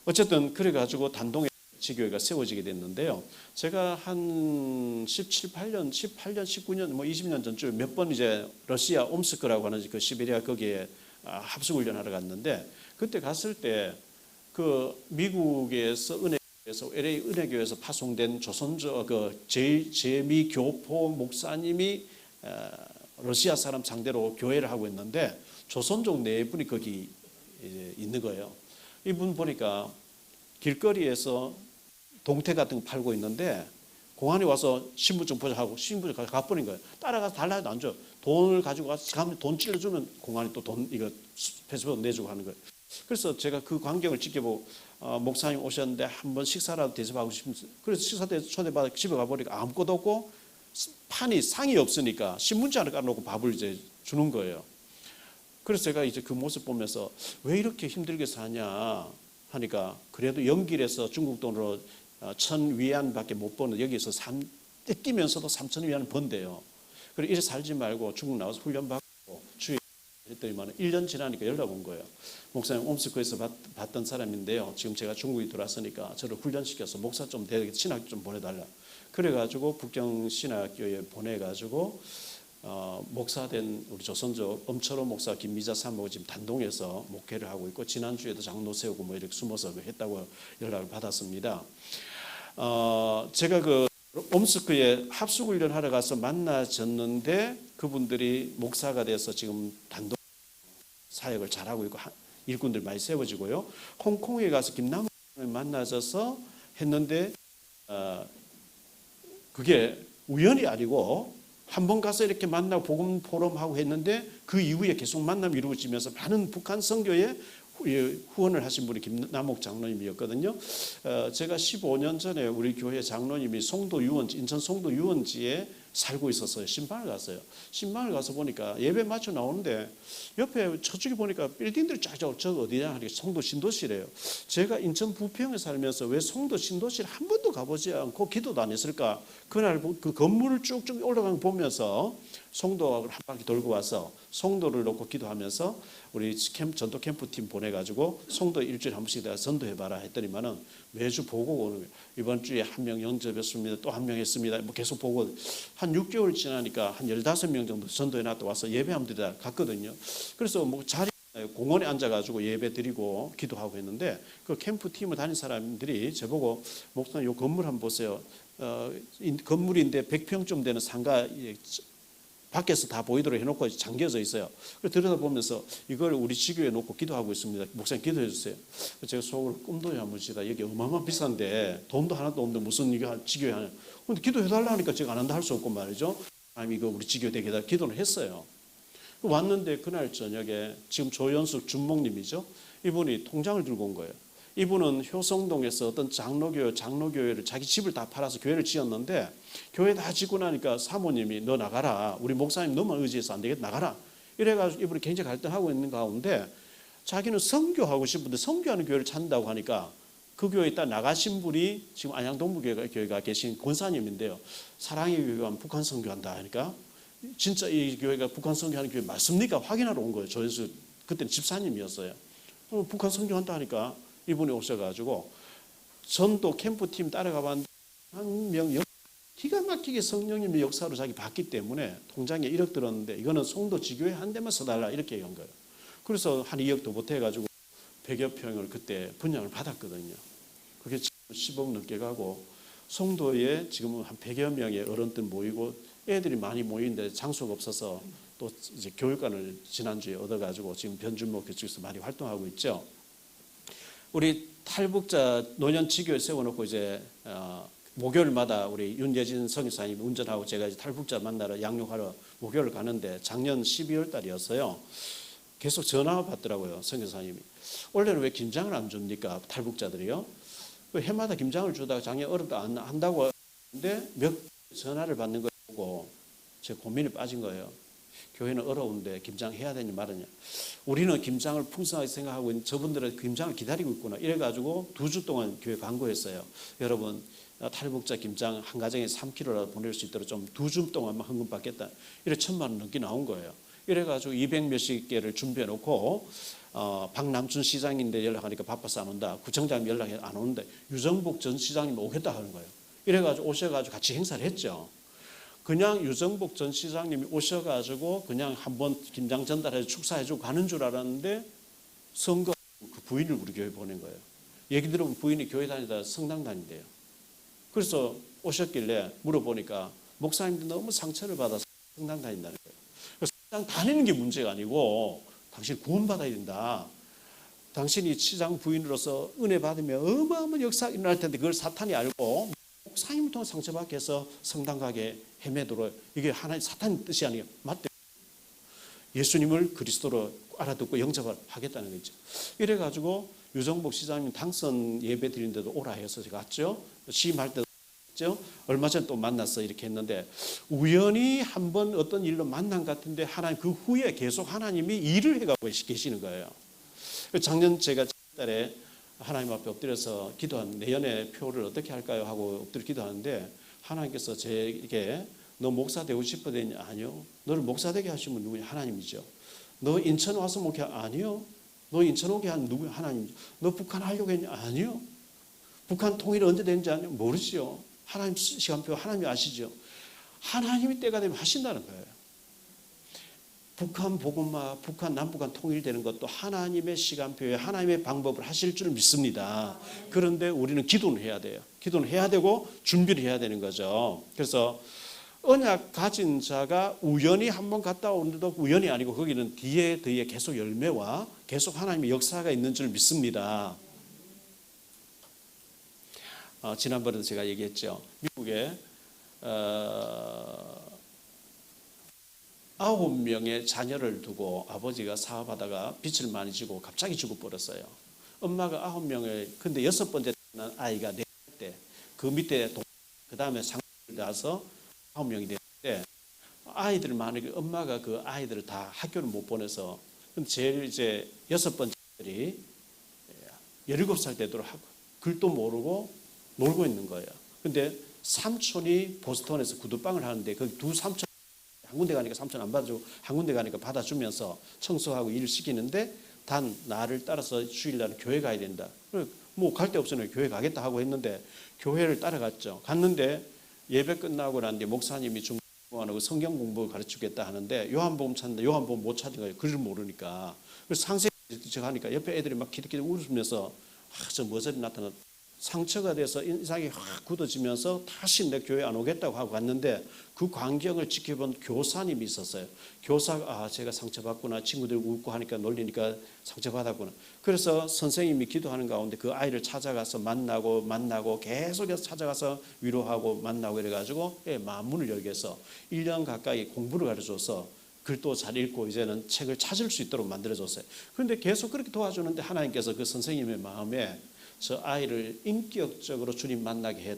어쨌든 그래가지고 단동에 지교회가 세워지게 됐는데요. 제가 한 18년, 19년, 뭐 20년 전쯤 몇 번 이제 러시아 옴스크라고 하는 그 시베리아 거기에 합숙훈련하러 갔는데, 그때 갔을 때 그 미국에서 LA 은혜교회에서 파송된 조선족 그 제미 교포 목사님이 러시아 사람 상대로 교회를 하고 있는데 조선족 네 분이 거기 이제 있는 거예요. 이분 보니까 길거리에서 동태 같은 거 팔고 있는데 공안에 와서 신분증 보자하고 신분증 가버린 거예요. 따라가서 달라도 안 줘. 돈을 가지고 와서 가면 돈 찔러주면 공안이 또 돈 이거 패스포드 내주고 하는 거예요. 그래서 제가 그 광경을 지켜보고 목사님 오셨는데 한번 식사라도 대접하고 싶습니다. 그래서 식사 초대받아 집에 가보니까 아무것도 없고 판이 상이 없으니까 신문지 하나 깔아놓고 밥을 이제 주는 거예요. 그래서 제가 이제 그 모습 보면서 왜 이렇게 힘들게 사냐 하니까, 그래도 연길에서 중국 돈으로 1,000위안밖에 못 버는 여기서 뛰면서도 3,000위안 번대요. 그래서 이래 살지 말고 중국 나와서 훈련받고 주의 했더니만 1년 지나니까 연락 온 거예요. 목사님 옴스크에서 봤던 사람인데요. 지금 제가 중국에 들어왔으니까 저를 훈련시켜서 목사 좀 되게 신학 좀 보내달라. 그래가지고 북경신학교에 보내가지고 목사된 우리 조선족 엄철호 목사 김미자 사모가 지금 단동에서 목회를 하고 있고, 지난주에도 장로 세우고 뭐 이렇게 숨어서 했다고 연락을 받았습니다. 제가 그 옴스크에 합숙훈련 하러 가서 만나졌는데 그분들이 목사가 돼서 지금 단동 사역을 잘하고 있고 일꾼들 많이 세워지고요. 홍콩에 가서 김남을 만나서 했는데 그게 우연이 아니고 한 번 가서 이렇게 만나고 복음 포럼하고 했는데 그 이후에 계속 만남이 이루어지면서 많은 북한 선교에 후원을 하신 분이 김남옥 장로님이었거든요. 제가 15년 전에 우리 교회 장로님이 송도 유원지, 인천 송도 유원지에 살고 있었어요. 신방을 갔어요. 신방을 가서 보니까 예배 마쳐 나오는데 옆에 저쪽에 보니까 빌딩들이 쫙쫙, 저 어디냐 하니까 송도 신도시래요. 제가 인천 부평에 살면서 왜 송도 신도시를 한 번도 가보지 않고 기도도 안 했을까? 그날 그 건물을 쭉쭉 올라가는 거 보면서 송도를 한 바퀴 돌고 와서 송도를 놓고 기도하면서 우리 전도 캠프팀 보내가지고 송도 일주일에 한 번씩 내가 전도해봐라 했더니만은 매주 보고 오는 거예요. 이번 주에 한 명 영접했습니다. 또 한 명 했습니다. 뭐 계속 보고 한 6개월 지나니까 한 15명 정도 전도해놨다 와서 예배하면 되다 갔거든요. 그래서 뭐 자리 공원에 앉아가지고 예배 드리고 기도하고 했는데 그 캠프팀을 다닌 사람들이 저보고 목사님 요 건물 한번 보세요. 건물인데 100평쯤 되는 상가 밖에서 다 보이도록 해놓고 잠겨져 있어요. 그래서 들여다보면서 이걸 우리 지교에 놓고 기도하고 있습니다. 목사님 기도해 주세요. 제가 속으로 꿈도 한번 지다. 여기 어마어마 비싼데 돈도 하나도 없는데 무슨 이거 지교에 하냐. 근데 기도해달라 하니까 제가 안 한다 할 수 없고 말이죠. 아니 이거 우리 지교 되게 다 기도를 했어요. 왔는데 그날 저녁에 지금 조연숙 준목님이죠. 이분이 통장을 들고 온 거예요. 이분은 효성동에서 어떤 장로교회를 자기 집을 다 팔아서 교회를 지었는데 교회 다 짓고 나니까 사모님이 너 나가라. 우리 목사님 너만 의지해서 안 되겠다. 나가라. 이래가지고 이분이 굉장히 갈등하고 있는 가운데 자기는 선교하고 싶은데 선교하는 교회를 찾는다고 하니까 그 교회에 있다 나가신 분이 지금 안양동부교회가 계신 권사님인데요. 사랑의 교회가 북한 선교한다 하니까 진짜 이 교회가 북한 선교하는 교회 맞습니까? 확인하러 온 거예요. 저에서 그때는 집사님이었어요. 북한 선교한다 하니까 이분이 오셔가지고 전도 캠프팀 따라가 봤는데 한 명 기가 막히게 성령님의 역사로 자기 봤기 때문에 통장에 1억 들었는데 이거는 송도 지교회 한 대만 써달라 이렇게 얘기한 거예요. 그래서 한 2억도 못해가지고 100여 평을 그때 분양을 받았거든요. 그게 지금 10억 넘게 가고 송도에 지금은 한 100여 명의 어른들 모이고 애들이 많이 모이는데 장소가 없어서 또 이제 교육관을 지난주에 얻어가지고 지금 변준목 그쪽에서 많이 활동하고 있죠. 우리 탈북자 노년 지교에 세워놓고 이제 목요일마다 우리 윤예진 성교사님 운전하고 제가 이제 탈북자 만나러 양육하러 목요일 가는데 작년 12월 달이었어요. 계속 전화 받더라고요. 성교사님이. 원래는 왜 김장을 안 줍니까? 탈북자들이요. 그 해마다 김장을 주다가 작년 어렵다 안 한다고 하는데 몇 전화를 받는 걸 보고 제 고민에 빠진 거예요. 교회는 어려운데 김장해야 되냐 말하냐. 우리는 김장을 풍성하게 생각하고 있는 저분들은 김장을 기다리고 있구나. 이래가지고 2주 동안 교회 광고했어요. 여러분 탈북자 김장 한 가정에 3kg라도 보낼 수 있도록 좀 2주 동안만 헌금 받겠다. 이래 1,000만 원 넘게 나온 거예요. 이래가지고 200몇십 개를 준비해 놓고 박남춘 시장인데 연락하니까 바빠서 안 온다. 구청장님 연락해 안 오는데 유정복 전 시장님 오겠다 하는 거예요. 이래가지고 오셔가지고 같이 행사를 했죠. 그냥 유정복 전 시장님이 오셔가지고 그냥 한번 김장 전달해서 축사해주고 가는 줄 알았는데 선거 그 부인을 우리 교회 보낸 거예요. 얘기 들어보면 부인이 교회 다니다 성당 다닌대요. 그래서 오셨길래 물어보니까 목사님도 너무 상처를 받아서 성당 다닌다는 거예요. 그래서 성당 다니는 게 문제가 아니고 당신 구원받아야 된다. 당신이 시장 부인으로서 은혜 받으면 어마어마한 역사가 일어날 텐데 그걸 사탄이 알고 목사님을 통해 상처받게 해서 성당 가게 헤매도록 이게 하나님 사탄의 뜻이 아니에요. 맞대요. 예수님을 그리스도로 알아듣고 영접을 하겠다는 거죠. 이래가지고 유정복 시장님 당선 예배 드리는데도 오라 해서 제가 갔죠. 시임할 때도 갔죠. 얼마 전에 또 만나서 이렇게 했는데 우연히 한번 어떤 일로 만난 것 같은데 하나님 그 후에 계속 하나님이 일을 해가고 계시는 거예요. 작년 제가 달에 하나님 앞에 엎드려서 기도한 내년에 표를 어떻게 할까요 하고 엎드려 기도하는데 하나님께서 제게 너 목사 되고 싶어 되냐? 아니요. 너를 목사 되게 하시면 누구냐? 하나님이죠. 너 인천 와서 목회? 아니요. 너 인천 오게 한 누구야? 하나님이죠. 너 북한 하려고 했냐? 아니요. 북한 통일 언제 되는지 아니요. 모르죠. 하나님 시간표 하나님이 아시죠. 하나님이 때가 되면 하신다는 거예요. 북한 복음화, 북한 남북한 통일되는 것도 하나님의 시간표에 하나님의 방법을 하실 줄 믿습니다. 그런데 우리는 기도는 해야 돼요. 기도는 해야 되고 준비를 해야 되는 거죠. 그래서 언약 가진 자가 우연히 한번 갔다 오는데도 우연이 아니고 거기는 뒤에 계속 열매와 계속 하나님의 역사가 있는 줄 믿습니다. 지난번에도 제가 얘기했죠. 미국에 9명의 자녀를 두고 아버지가 사업하다가 빚을 많이 지고 갑자기 죽어버렸어요. 엄마가 9명을 근데 6번째 아이가 4살 때 그 밑에 그 다음에 상을 나서 9명이 됐는데 아이들 만약에 엄마가 그 아이들을 다 학교를 못 보내서 제일 이제 6번째들이 17살 되도록 하고 글도 모르고 놀고 있는 거예요. 근데 삼촌이 보스턴에서 구두방을 하는데 그 두 삼촌 한 군데 가니까 삼촌 안 받아주고 한 군데 가니까 받아주면서 청소하고 일을 시키는데 단 나를 따라서 주일날 교회 가야 된다. 뭐 갈 데 없으니까 교회 가겠다 하고 했는데 교회를 따라갔죠. 갔는데 예배 끝나고 난 뒤에 목사님이 중보하고 성경 공부 가르치겠다 하는데 요한복음 찾는데 요한복음 못 찾은 거예요. 글을 모르니까. 그래서 상세히 제가 하니까 옆에 애들이 막 키득키득 웃으면서 저 머저리 나타났다. 상처가 돼서 인상이 확 굳어지면서 다시 내 교회 안 오겠다고 하고 갔는데 그 광경을 지켜본 교사님이 있었어요. 교사가 제가 상처받구나. 친구들 웃고 하니까 놀리니까 상처받았구나. 그래서 선생님이 기도하는 가운데 그 아이를 찾아가서 만나고 계속해서 찾아가서 위로하고 만나고 이래가지고 마음문을 열게 해서 1년 가까이 공부를 가르쳐줘서 글도 잘 읽고 이제는 책을 찾을 수 있도록 만들어줬어요. 그런데 계속 그렇게 도와주는데 하나님께서 그 선생님의 마음에 저 아이를 인격적으로 주님 만나게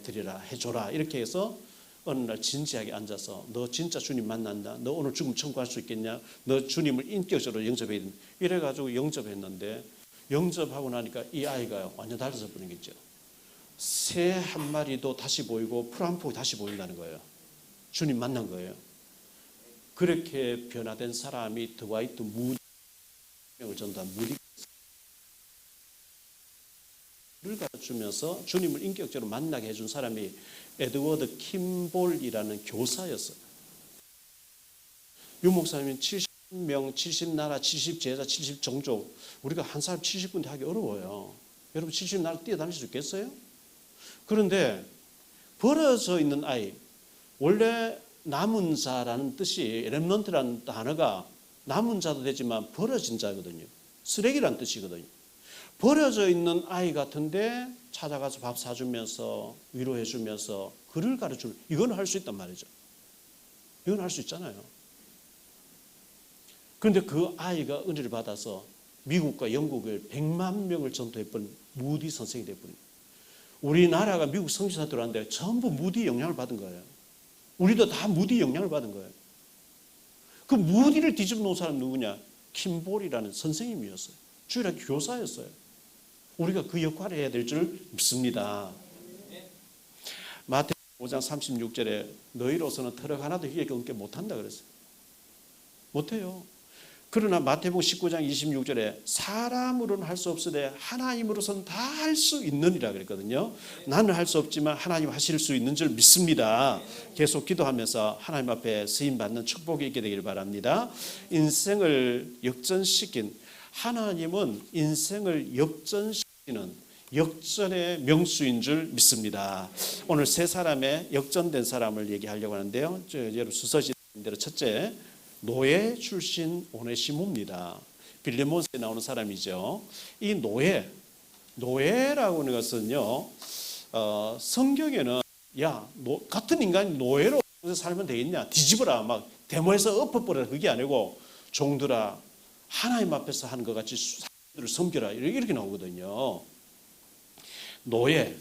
해줘라 이렇게 해서 어느 날 진지하게 앉아서 너 진짜 주님 만난다. 너 오늘 죽음 청구할 수 있겠냐. 너 주님을 인격적으로 영접해야 된다. 이래가지고 영접했는데 영접하고 나니까 이 아이가 완전 달라져 버린 게 있죠. 새 한 마리도 다시 보이고 풀 한 폭이 다시 보인다는 거예요. 주님 만난 거예요. 그렇게 변화된 사람이 드와이트 무디를 전도한 무디 를 가르치면서 주님을 인격적으로 만나게 해준 사람이 에드워드 킴볼이라는 교사였어요. 유 목사님은 70명, 70나라, 70제자, 70종족 우리가 한 사람 70군데 하기 어려워요. 여러분 70나라 뛰어다닐 수 있겠어요? 그런데 벌어져 있는 아이 원래 남은 자라는 뜻이 렘넌트라는 단어가 남은 자도 되지만 벌어진 자거든요. 쓰레기라는 뜻이거든요. 버려져 있는 아이 같은데 찾아가서 밥 사주면서 위로해주면서 글을 가르치면 이건 할 수 있단 말이죠. 이건 할 수 있잖아요. 그런데 그 아이가 은혜를 받아서 미국과 영국을 100만 명을 전도해버린 무디 선생이 되어버린 우리나라가 미국 선교사 들어왔는데 전부 무디 영향을 받은 거예요. 우리도 다 무디 영향을 받은 거예요. 그 무디를 뒤집어 놓은 사람 누구냐? 킴볼이라는 선생님이었어요. 주일학교 교사였어요. 우리가 그 역할을 해야 될 줄 믿습니다. 마태복음 5장 36절에 너희로서는 터럭 하나도 희게 얹게 못한다 그랬어요. 못해요. 그러나 마태복음 19장 26절에 사람으로는 할 수 없으되 하나님으로서는 다 할 수 있느니라 그랬거든요. 나는 할 수 없지만 하나님 하실 수 있는 줄 믿습니다. 계속 기도하면서 하나님 앞에 쓰임받는 축복이 있게 되기를 바랍니다. 인생을 역전시킨, 하나님은 인생을 역전시키는 역전의 명수인 줄 믿습니다. 오늘 세 사람의 역전된 사람을 얘기하려고 하는데요. 여러분 수서신 대로 첫째, 노예 출신 오네시모입니다. 빌레몬스에 나오는 사람이죠. 이 노예라고 하는 것은요, 성경에는 같은 인간이 노예로 살면 되겠냐? 뒤집어라, 막 데모해서 엎어버려라, 그게 아니고 종들아 하나님 앞에서 하는 것 같이 사람들을 섬겨라, 이렇게 나오거든요. 노예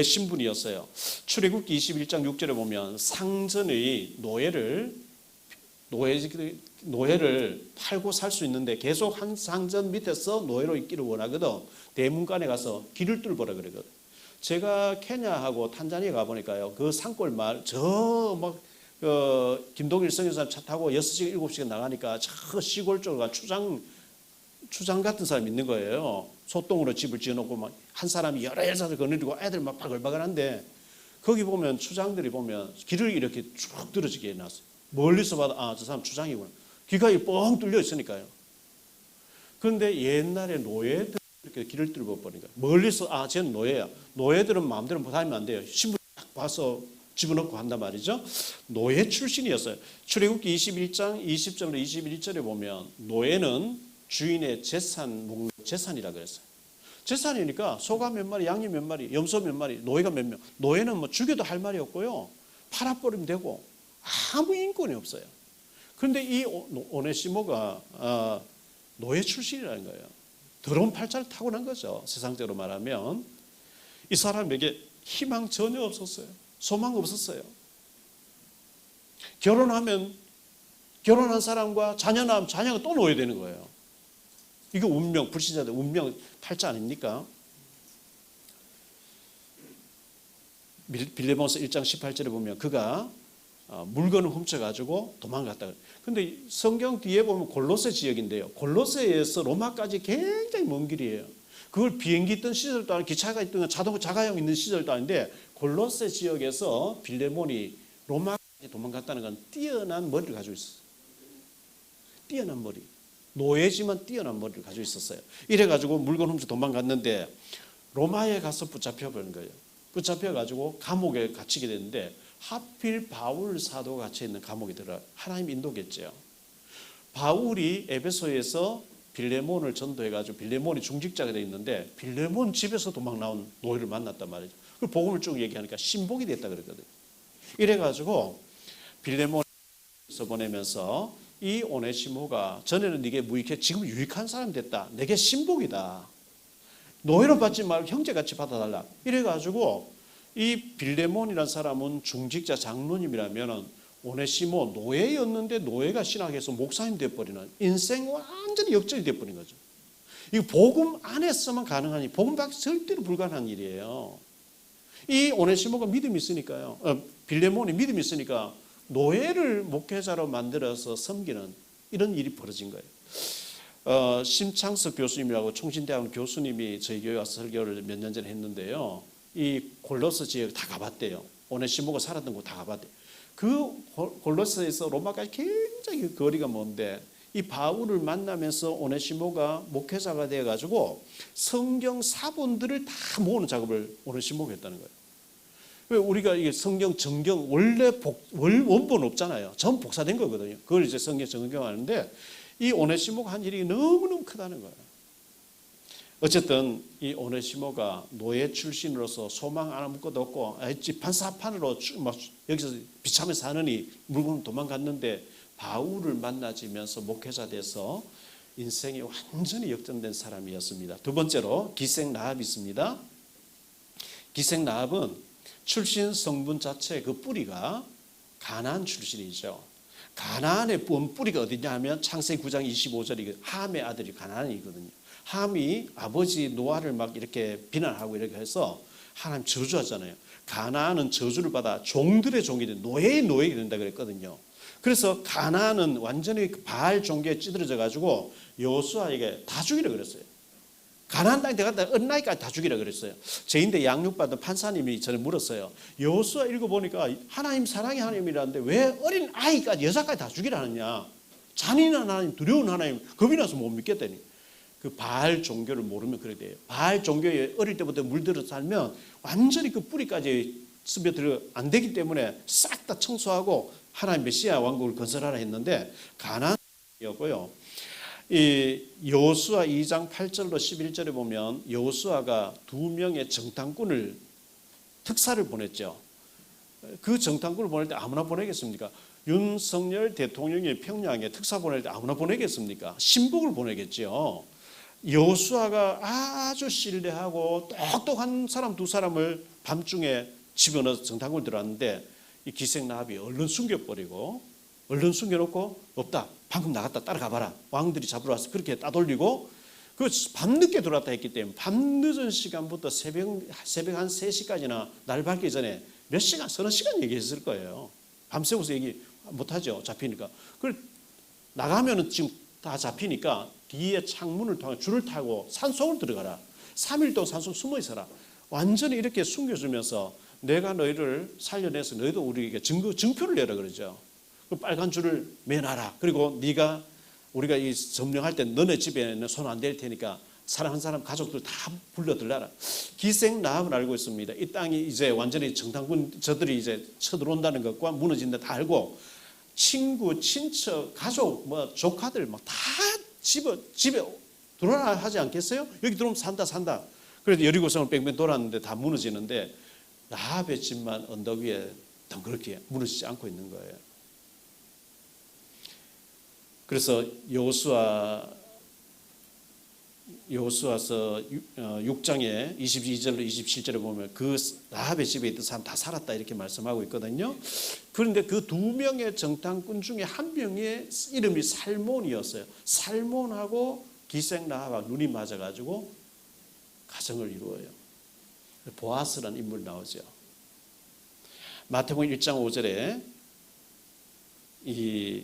신분이었어요. 출애굽기 21장 6절에 보면 상전의 노예를 팔고 살 수 있는데 계속 한 상전 밑에서 노예로 있기를 원하거든. 대문간에 가서 길을 뚫어보라 그러거든. 제가 케냐하고 탄자니아 가보니까요, 그 산골 마을, 김동일 선교사 차 타고 6시간 7시간 나가니까 저 시골 쪽으로 가 추장 같은 사람이 있는 거예요. 소똥으로 집을 지어놓고 막 한 사람이 여러 사람을 거느리고 애들 막 바글바글한데, 거기 보면 추장들이 보면 길을 이렇게 쭉 들어지게 해놨어요. 멀리서 봐도 저 사람 추장이구나. 귀가 뻥 뚫려 있으니까요. 그런데 옛날에 노예들 이렇게 길을 뚫어 버리니까 멀리서 쟤는 노예야. 노예들은 마음대로 다니면 안 돼요. 신분 딱 봐서 집어넣고 한단 말이죠. 노예 출신이었어요. 출애굽기 21장 20절로 21절에 보면 노예는 주인의 재산이라 그랬어요. 재산이니까 소가 몇 마리, 양이 몇 마리, 염소 몇 마리, 노예가 몇 명. 노예는 뭐 죽여도 할 말이 없고요. 팔아버리면 되고 아무 인권이 없어요. 그런데 이 오네시모가 노예 출신이라는 거예요. 더러운 팔자를 타고난 거죠. 세상적으로 말하면. 이 사람에게 희망 전혀 없었어요. 소망 없었어요. 결혼한 사람과 자녀 낳으면 자녀가 또 노예 되는 거예요. 이거 운명, 불신자들 운명 팔자 아닙니까? 빌레몬스 1장 18절에 보면 그가 물건을 훔쳐가지고 도망갔다. 근데 성경 뒤에 보면 골로새 지역인데요. 골로새에서 로마까지 굉장히 먼 길이에요. 그걸 비행기 있던 시절도 아니고 기차가 있던 자가용 있는 시절도 아닌데, 골로새 지역에서 빌레몬이 로마까지 도망갔다는 건 뛰어난 머리를 가지고 있었어요. 뛰어난 머리. 노예지만 뛰어난 머리를 가지고 있었어요. 이래가지고 물건 훔쳐 도망갔는데 로마에 가서 붙잡혀버린 거예요. 붙잡혀가지고 감옥에 갇히게 됐는데, 하필 바울 사도가 갇혀 있는 감옥에 들어가. 하나님 인도겠죠. 바울이 에베소에서 빌레몬을 전도해가지고 빌레몬이 중직자가 되어 있는데, 빌레몬 집에서 도망 나온 노예를 만났단 말이죠. 그 복음을 쭉 얘기하니까 신복이 됐다 그랬거든요. 이래가지고 빌레몬에서 보내면서 이 오네시모가 전에는 네게 무익해, 지금 유익한 사람 됐다. 내게 신복이다. 노예로 받지 말고 형제같이 받아달라. 이래가지고 이 빌레몬이라는 사람은 중직자 장로님이라면 오네시모 노예였는데 노예가 신학에서 목사님 되어버리는, 인생 완전히 역전이 되어버린 거죠. 이 복음 안에서만 가능하니 복음 밖에 절대로 불가능한 일이에요. 이 오네시모가 믿음이 있으니까요. 빌레몬이 믿음이 있으니까 노예를 목회자로 만들어서 섬기는 이런 일이 벌어진 거예요. 심창석 교수님이라고 총신대학원 교수님이 저희 교회 와서 설교를 몇 년 전에 했는데요. 이 골로새 지역 다 가봤대요. 오네시모가 살았던 곳 다 가봤대요. 그 골로새에서 로마까지 굉장히 거리가 먼데, 이 바울을 만나면서 오네시모가 목회자가 되어가지고 성경 사본들을 다 모으는 작업을 오네시모가 했다는 거예요. 왜 우리가 이게 성경 정경 원래 원본 없잖아요. 전 복사된 거거든요. 그걸 이제 성경 정경하는데, 이 오네시모가 한 일이 너무너무 크다는 거예요. 어쨌든 이 오네시모가 노예 출신으로서 소망 아무것도 없고 지판사판으로 막 여기서 비참해 사느니 물건 도망갔는데, 바울을 만나지면서 목회자 돼서 인생이 완전히 역전된 사람이었습니다. 두 번째로 기생 라합이 있습니다. 기생 라합은 출신 성분 자체 그 뿌리가 가나안 출신이죠. 가나안의 뿌리가 어디냐 하면 창세기 9장 25절이 함의 아들이 가나안이거든요. 함이 아버지 노아를 막 이렇게 비난하고 이렇게 해서 하나님 저주하잖아요. 가나안은 저주를 받아 종들의 종이 된 노예의 노예가 된다 그랬거든요. 그래서 가나안은 완전히 바알 종교에 찌들어져 가지고 여호수아에게 다 죽이라 그랬어요. 가나안 땅에 들어갔다 어린아이까지 다 죽이라 그랬어요. 제인데 양육받은 판사님이 저를 물었어요. 여호수아 읽어보니까 하나님 사랑의 하나님이라는데 왜 어린아이까지 여자까지 다 죽이라 하느냐. 잔인한 하나님, 두려운 하나님 겁이 나서 못 믿겠다니. 그 바알 종교를 모르면 그래 돼요. 바알 종교에 어릴 때부터 물들어 살면 완전히 그 뿌리까지 스며들어 안 되기 때문에 싹 다 청소하고 하나님 메시아 왕국을 건설하라 했는데 가나안이었고요. 이 여호수아 2장 8절로 11절에 보면 여호수아가 2명의 정탐꾼을 특사를 보냈죠. 그 정탐꾼을 보낼 때 아무나 보내겠습니까? 윤석열 대통령이 평양에 특사 보낼 때 아무나 보내겠습니까? 신복을 보내겠죠. 여호수아가 아주 신뢰하고 똑똑한 사람 두 사람을 밤중에 집어넣어서 정탐꾼을 들어왔는데 이 기생 라합이 얼른 숨겨버리고 얼른 숨겨놓고 없다. 방금 나갔다 따라가봐라. 왕들이 잡으러 와서 그렇게 따돌리고 그 밤늦게 들어왔다 했기 때문에 밤늦은 시간부터 새벽 한 3시까지나 날 밝기 전에 몇 시간, 서너 시간 얘기했을 거예요. 밤새워서 얘기 못하죠. 잡히니까. 그걸 나가면은 지금 다 잡히니까 뒤에 창문을 통해 줄을 타고 산속으로 들어가라. 3일 동안 산속 숨어 있어라. 완전히 이렇게 숨겨주면서 내가 너희를 살려내서 너희도 우리에게 증표를 내라 그러죠. 그 빨간 줄을 매놔라. 그리고 네가 우리가 이 점령할 때 너네 집에는 손 안 댈 테니까 사랑하는 사람 가족들 다 불러들라라. 기생 라합은 알고 있습니다. 이 땅이 이제 완전히 정탐꾼 저들이 이제 쳐들어온다는 것과 무너진다 다 알고 친구, 친척, 가족, 뭐 조카들 막 다 집에 들어오라 하지 않겠어요? 여기 들어오면 산다. 그래도 여리고성을 뺑뺑 돌았는데 다 무너지는데 라합의 집만 언덕 위에 덩그렇게 무너지지 않고 있는 거예요. 그래서 여호수아서 6장에 22절로 27절에 보면 그 라합의 집에 있던 사람 다 살았다 이렇게 말씀하고 있거든요. 그런데 그 2명의 정탐꾼 중에 한 명의 이름이 살몬이었어요. 살몬하고 기생 라합하고 눈이 맞아가지고 가정을 이루어요. 보아스라는 인물이 나오죠. 마태복음 1장 5절에 이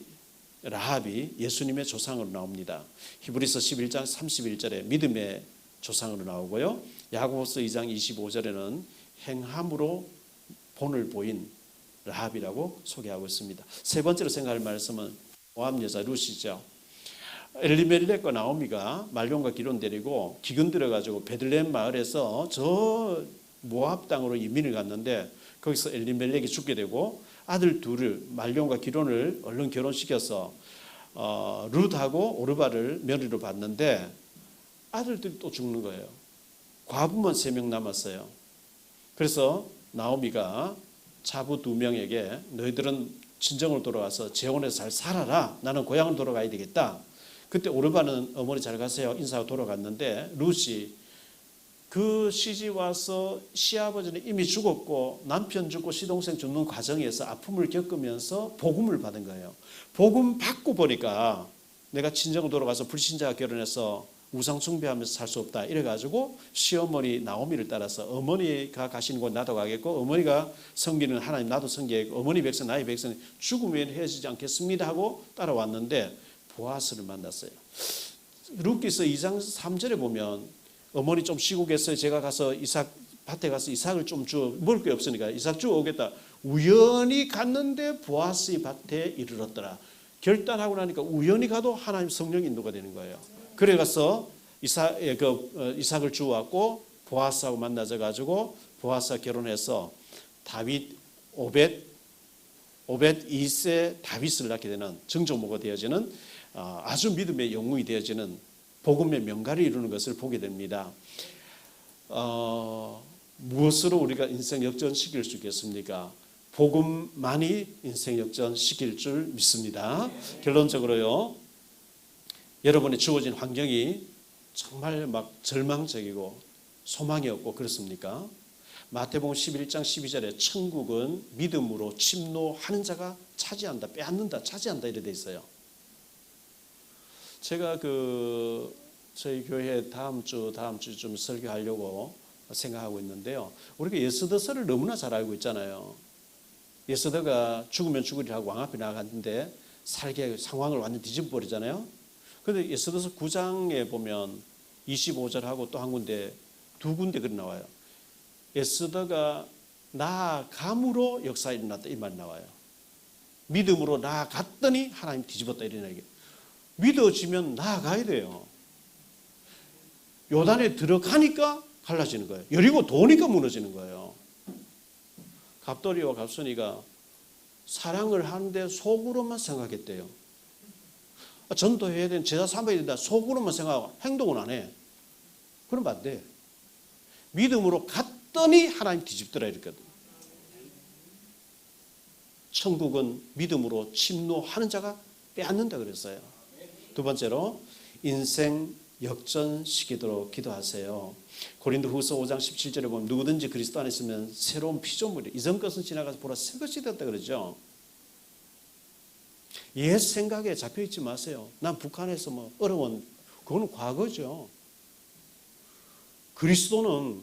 라합이 예수님의 조상으로 나옵니다. 히브리서 11장 31절에 믿음의 조상으로 나오고요. 야고보서 2장 25절에는 행함으로 본을 보인 라합이라고 소개하고 있습니다. 세 번째로 생각할 말씀은 모압 여자 룻이죠. 엘리멜렉과 나오미가 말론과 기론 데리고 기근 들어가지고 베들레헴 마을에서 저 모압 땅으로 이민을 갔는데 거기서 엘리멜렉이 죽게 되고 아들 둘을 말론과 기론을 얼른 결혼시켜서 룻하고 오르바를 며느리로 받는데 아들들이 또 죽는 거예요. 과부만 3명 남았어요. 그래서 나오미가 자부 2명에게 너희들은 친정으로 돌아와서 재혼해서 잘 살아라. 나는 고향으로 돌아가야 되겠다. 그때 오르바는 어머니 잘 가세요. 인사하고 돌아갔는데 룻이 그 시집 와서 시아버지는 이미 죽었고 남편 죽고 시동생 죽는 과정에서 아픔을 겪으면서 복음을 받은 거예요. 복음 받고 보니까 내가 친정으로 돌아가서 불신자가 결혼해서 우상 숭배하면서 살 수 없다 이래가지고 시어머니 나오미를 따라서 어머니가 가시는 곳 나도 가겠고 어머니가 섬기는 하나님 나도 섬기겠고 어머니 백성 나의 백성 죽으면 헤어지지 않겠습니다 하고 따라왔는데 보아스를 만났어요. 룻기서 2장 3절에 보면 어머니 좀 쉬고 계세요. 제가 가서 이삭 밭에 가서 이삭을 좀 주워 먹을 게 없으니까 이삭 주워 오겠다. 우연히 갔는데 보아스의 밭에 이르렀더라. 결단하고 나니까 우연히 가도 하나님 성령 인도가 되는 거예요. 그래 가서 이삭을 주워왔고 보아스하고 만나져 가지고 보아스와 결혼해서 다윗 오벳 2세 다윗을 낳게 되는 정조모가 되어지는 아주 믿음의 영웅이 되어지는 복음의 명가를 이루는 것을 보게 됩니다. 무엇으로 우리가 인생 역전시킬 수 있겠습니까? 복음만이 인생 역전시킬 줄 믿습니다. 결론적으로요. 여러분의 주어진 환경이 정말 막 절망적이고 소망이 없고 그렇습니까? 마태복음 11장 12절에 천국은 믿음으로 침노하는 자가 차지한다, 빼앗는다, 차지한다 이렇게 돼 있어요. 제가 저희 교회 다음 주쯤 설교하려고 생각하고 있는데요. 우리가 예스더서를 너무나 잘 알고 있잖아요. 예스더가 죽으면 죽으리라고 왕 앞에 나갔는데 살게 상황을 완전 뒤집어 버리잖아요. 그런데 예스더서 9장에 보면 25절하고 또 한 군데, 두 군데 그리 나와요. 에스더가 나아감으로 역사가 일어났다 이 말이 나와요. 믿음으로 나아갔더니 하나님 뒤집었다 이런 얘기. 믿어지면 나아가야 돼요. 요단에 들어가니까 갈라지는 거예요. 여리고 도니까 무너지는 거예요. 갑돌이와 갑순이가 사랑을 하는데 속으로만 생각했대요. 전도해야 되는 제자 삼아야 된다 속으로만 생각하고 행동은 안 해. 그러면 안 돼. 믿음으로 갔더니 하나님 뒤집더라 이랬거든. 천국은 믿음으로 침노하는 자가 빼앗는다 그랬어요. 두 번째로 인생 역전시키도록 기도하세요. 고린도후서 5장 17절에 보면 누구든지 그리스도 안에 있으면 새로운 피조물이 이전 것은 지나가서 보라 새 것이 되었다 그러죠. 옛 생각에 잡혀있지 마세요. 난 북한에서 뭐 어려운 그거는 과거죠. 그리스도는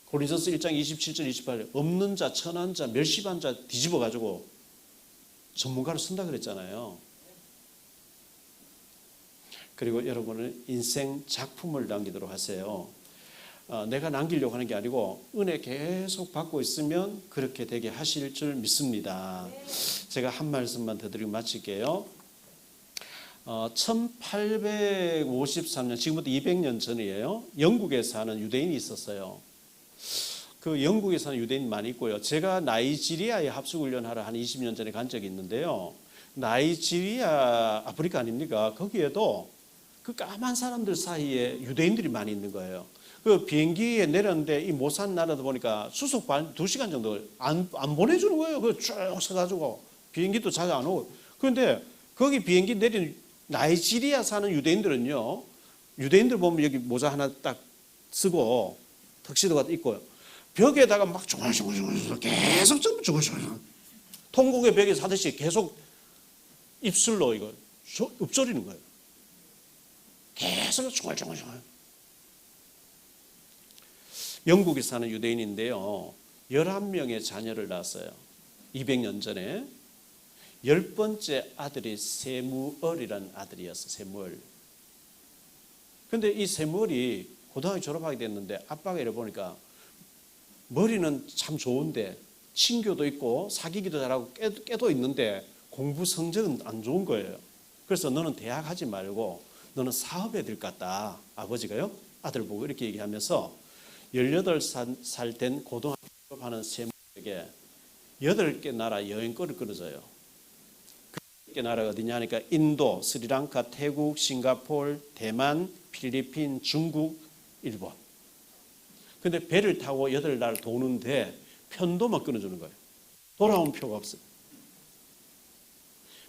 고린도서 1장 27절 28절 없는 자, 천한 자, 멸시반 자 뒤집어 가지고 전문가를 쓴다 그랬잖아요. 그리고 여러분은 인생 작품을 남기도록 하세요. 내가 남기려고 하는 게 아니고 은혜 계속 받고 있으면 그렇게 되게 하실 줄 믿습니다. 제가 한 말씀만 더 드리고 마칠게요. 1853년 지금부터 200년 전이에요. 영국에 사는 유대인이 있었어요. 그 영국에 사는 유대인 많이 있고요. 제가 나이지리아에 합숙훈련하러 한 20년 전에 간 적이 있는데요. 나이지리아 아프리카 아닙니까? 거기에도 그 까만 사람들 사이에 유대인들이 많이 있는 거예요. 그 비행기에 내렸는데 이 못 산 나라다 보니까 수속 2시간 정도 안 보내주는 거예요. 그 쭉 서가지고 비행기도 자주 안 오고. 그런데 거기 비행기 내린 나이지리아 사는 유대인들은요. 유대인들 보면 여기 모자 하나 딱 쓰고 턱시도가 있고요. 벽에다가 막 조글조글 계속 조글조글 통곡의 벽에 사듯이 계속 입술로 이거 읊조리는 거예요. 계속 조글조글. 영국에 사는 유대인인데요. 11명의 자녀를 낳았어요. 200년 전에. 10번째 아들이 세무얼이라는 아들이었어요. 세무얼. 근데 이 세무얼이 고등학교 졸업하게 됐는데 아빠가 이래 보니까 머리는 참 좋은데 친교도 있고 사귀기도 잘하고 깨도 있는데 공부 성적은 안 좋은 거예요. 그래서 너는 대학 하지 말고 너는 사업에 들 것 같다. 아버지가요. 아들 보고 이렇게 얘기하면서 18살 된 고등학교 졸업하는 세무얼에게 8개 나라 여행권을 끊어줘요. 그 8개 나라가 어디냐 하니까 인도, 스리랑카, 태국, 싱가포르, 대만, 필리핀, 중국, 일본. 근데 배를 타고 8날 도는데 편도만 끊어주는 거예요. 돌아온 표가 없어요.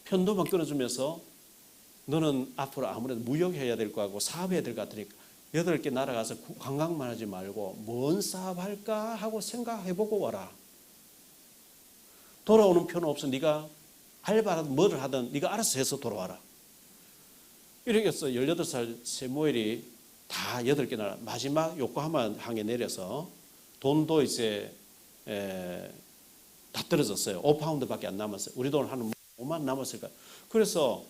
편도만 끊어주면서 너는 앞으로 아무래도 무역해야 될 거 같고 사업해야 될 것 같으니까 8개 나라 가서 관광만 하지 말고 뭔 사업 할까 하고 생각해보고 와라. 돌아오는 표는 없어. 네가 알바라든 뭐를 하든 네가 알아서 해서 돌아와라. 이렇게 해서 18살 세무엘이 다 8개 나라 마지막 요코하마 항에 내려서 돈도 이제 다 떨어졌어요. 5파운드밖에 안 남았어요. 우리 돈 한 5만 남았을까요? 그래서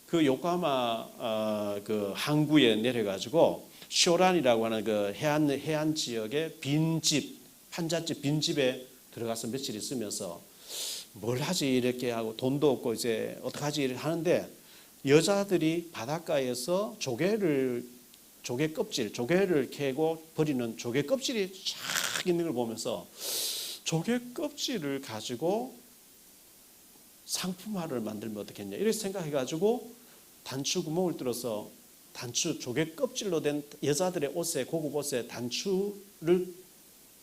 그 요코하마 그 항구에 내려가지고 쇼란이라고 하는 그 해안 지역의 빈집, 판잣집 빈집에 들어가서 며칠 있으면서 뭘 하지 이렇게 하고 돈도 없고 이제 어떡하지 이렇게 하는데 여자들이 바닷가에서 조개 껍질 캐고 버리는 조개 껍질이 쫙 있는 걸 보면서 조개 껍질을 가지고 상품화를 만들면 어떻겠냐 이렇게 생각해가지고 단추 구멍을 뚫어서 조개 껍질로 된 여자들의 옷에 고급 옷에 단추를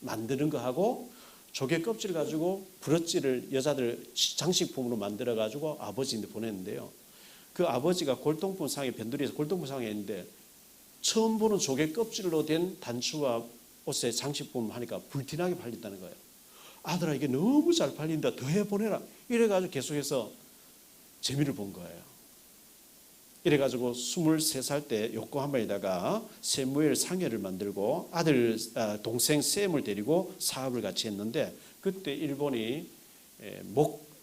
만드는 거 하고 조개 껍질 가지고 브러치를 여자들 장식품으로 만들어 가지고 아버지한테 보냈는데요. 그 아버지가 골동품 상에 변두리에서 골동품 상에 있는데 처음 보는 조개 껍질로 된 단추와 옷에 장식품 하니까 불티나게 팔린다는 거예요. 아들아 이게 너무 잘 팔린다. 더 해보내라. 이래가지고 계속해서 재미를 본 거예요. 이래가지고 23살 때 요코하마에다가 세무엘 상회를 만들고 동생 셈을 데리고 사업을 같이 했는데, 그때 일본이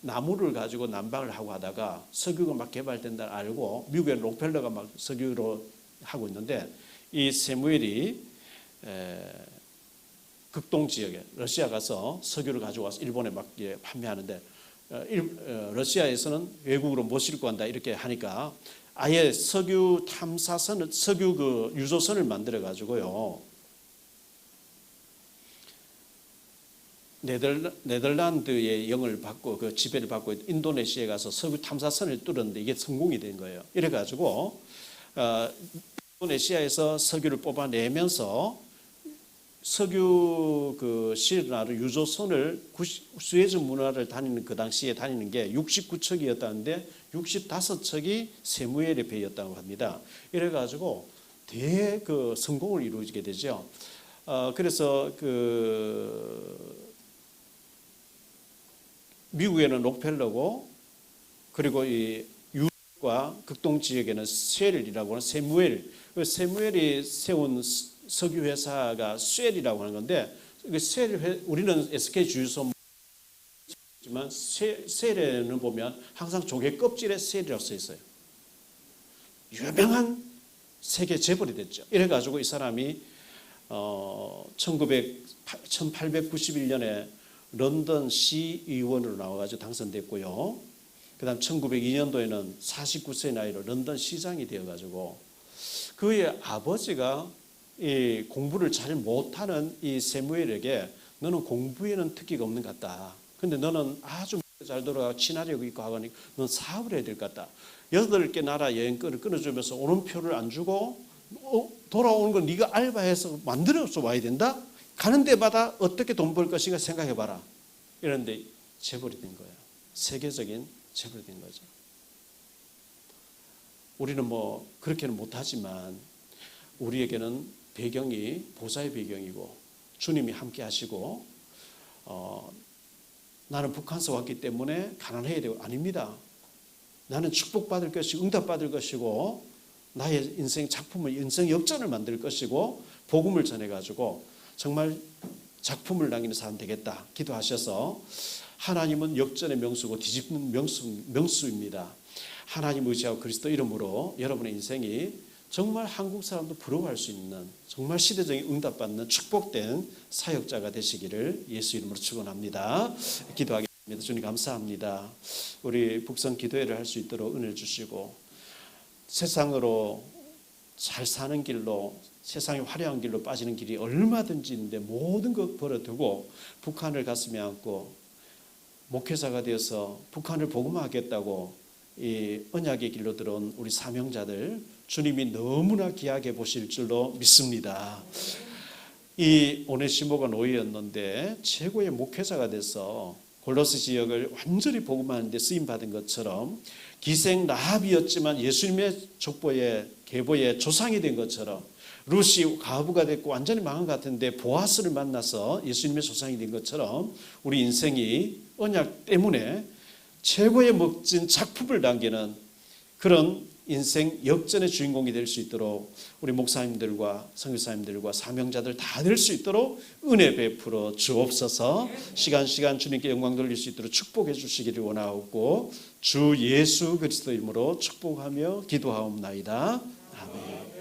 나무를 가지고 난방을 하고 하다가 석유가 막 개발된다는 알고 미국의 록펠러가 막 석유로 하고 있는데, 이 세무엘이 극동 지역에 러시아 가서 석유를 가지고 와서 일본에 막 판매하는데, 러시아에서는 외국으로 못 싣고 간다 이렇게 하니까 아예 석유 탐사선을, 석유 그 유조선을 만들어 가지고요, 네덜란드의 영을 받고 그 지배를 받고 인도네시아에 가서 석유 탐사선을 뚫었는데 이게 성공이 된 거예요. 이래 가지고 인도네시아에서 석유를 뽑아내면서 석유 그 시나르 유조선을 수에즈 문화를 다니는 그 당시에 다니는 게 69척이었다는데 65척이 세무엘의 배였다고 합니다. 이래 가지고 그 성공을 이루게 되죠. 그래서 미국에는 록펠러고, 그리고 이 유럽과 극동 지역에는 쉘이라고 하는 세무엘이 세운 석유 회사가 쉘이라고 하는 건데, 우리는 SK 주유소 지만 쉘에는 보면 항상 조개 껍질에 쉘이라고 써 있어요. 유명한 세계 재벌이 됐죠. 이래 가지고 이 사람이 1891년에 런던 시의원으로 나와가지고 당선됐고요. 그다음 1902년도에는 49세 나이로 런던 시장이 되어가지고, 그의 아버지가 이 공부를 잘 못하는 이 세무엘에게 너는 공부에는 특기가 없는 것 같다. 근데 너는 아주 잘 돌아가고 친화력 있고 하니 넌 사업을 해야 될 것 같다. 8개 나라 여행권을 끊어주면서 오는 표를 안 주고 돌아오는 건 네가 알바해서 만들어서 와야 된다. 가는 데마다 어떻게 돈 벌 것인가 생각해봐라. 이런데 재벌이 된 거예요. 세계적인 재벌이 된 거죠. 우리는 뭐 그렇게는 못하지만 우리에게는 배경이 보좌의 배경이고 주님이 함께 하시고, 나는 북한에서 왔기 때문에 가난해야 되고, 아닙니다. 나는 축복받을 것이고 응답받을 것이고 나의 인생 작품을, 인생 역전을 만들 것이고 복음을 전해가지고 정말 작품을 남기는 사람 되겠다 기도하셔서, 하나님은 역전의 명수고 뒤집는 명수입니다. 하나님 의지하고 그리스도 이름으로 여러분의 인생이 정말 한국 사람도 부러워할 수 있는 정말 시대적인 응답받는 축복된 사역자가 되시기를 예수 이름으로 축원합니다. 기도하겠습니다. 주님 감사합니다. 우리 북성 기도회를 할 수 있도록 은혜를 주시고, 세상으로 잘 사는 길로, 세상의 화려한 길로 빠지는 길이 얼마든지 있는데 모든 것 버려두고 북한을 가슴에 안고 목회자가 되어서 북한을 복음화하겠다고 이 언약의 길로 들어온 우리 사명자들, 주님이 너무나 귀하게 보실 줄로 믿습니다. 이 오네시모가 노예였는데 최고의 목회자가 돼서 골로새 지역을 완전히 복음하는 데 쓰임받은 것처럼, 기생 라합이었지만 예수님의 족보의 계보의 조상이 된 것처럼, 루시 가부가 됐고 완전히 망한 것 같은데 보아스를 만나서 예수님의 조상이 된 것처럼, 우리 인생이 언약 때문에 최고의 멋진 작품을 남기는 그런 인생 역전의 주인공이 될 수 있도록 우리 목사님들과 선교사님들과 사명자들 다 될 수 있도록 은혜 베풀어 주옵소서. 시간 주님께 영광 돌릴 수 있도록 축복해 주시기를 원하옵고 주 예수 그리스도 이름으로 축복하며 기도하옵나이다. 아멘.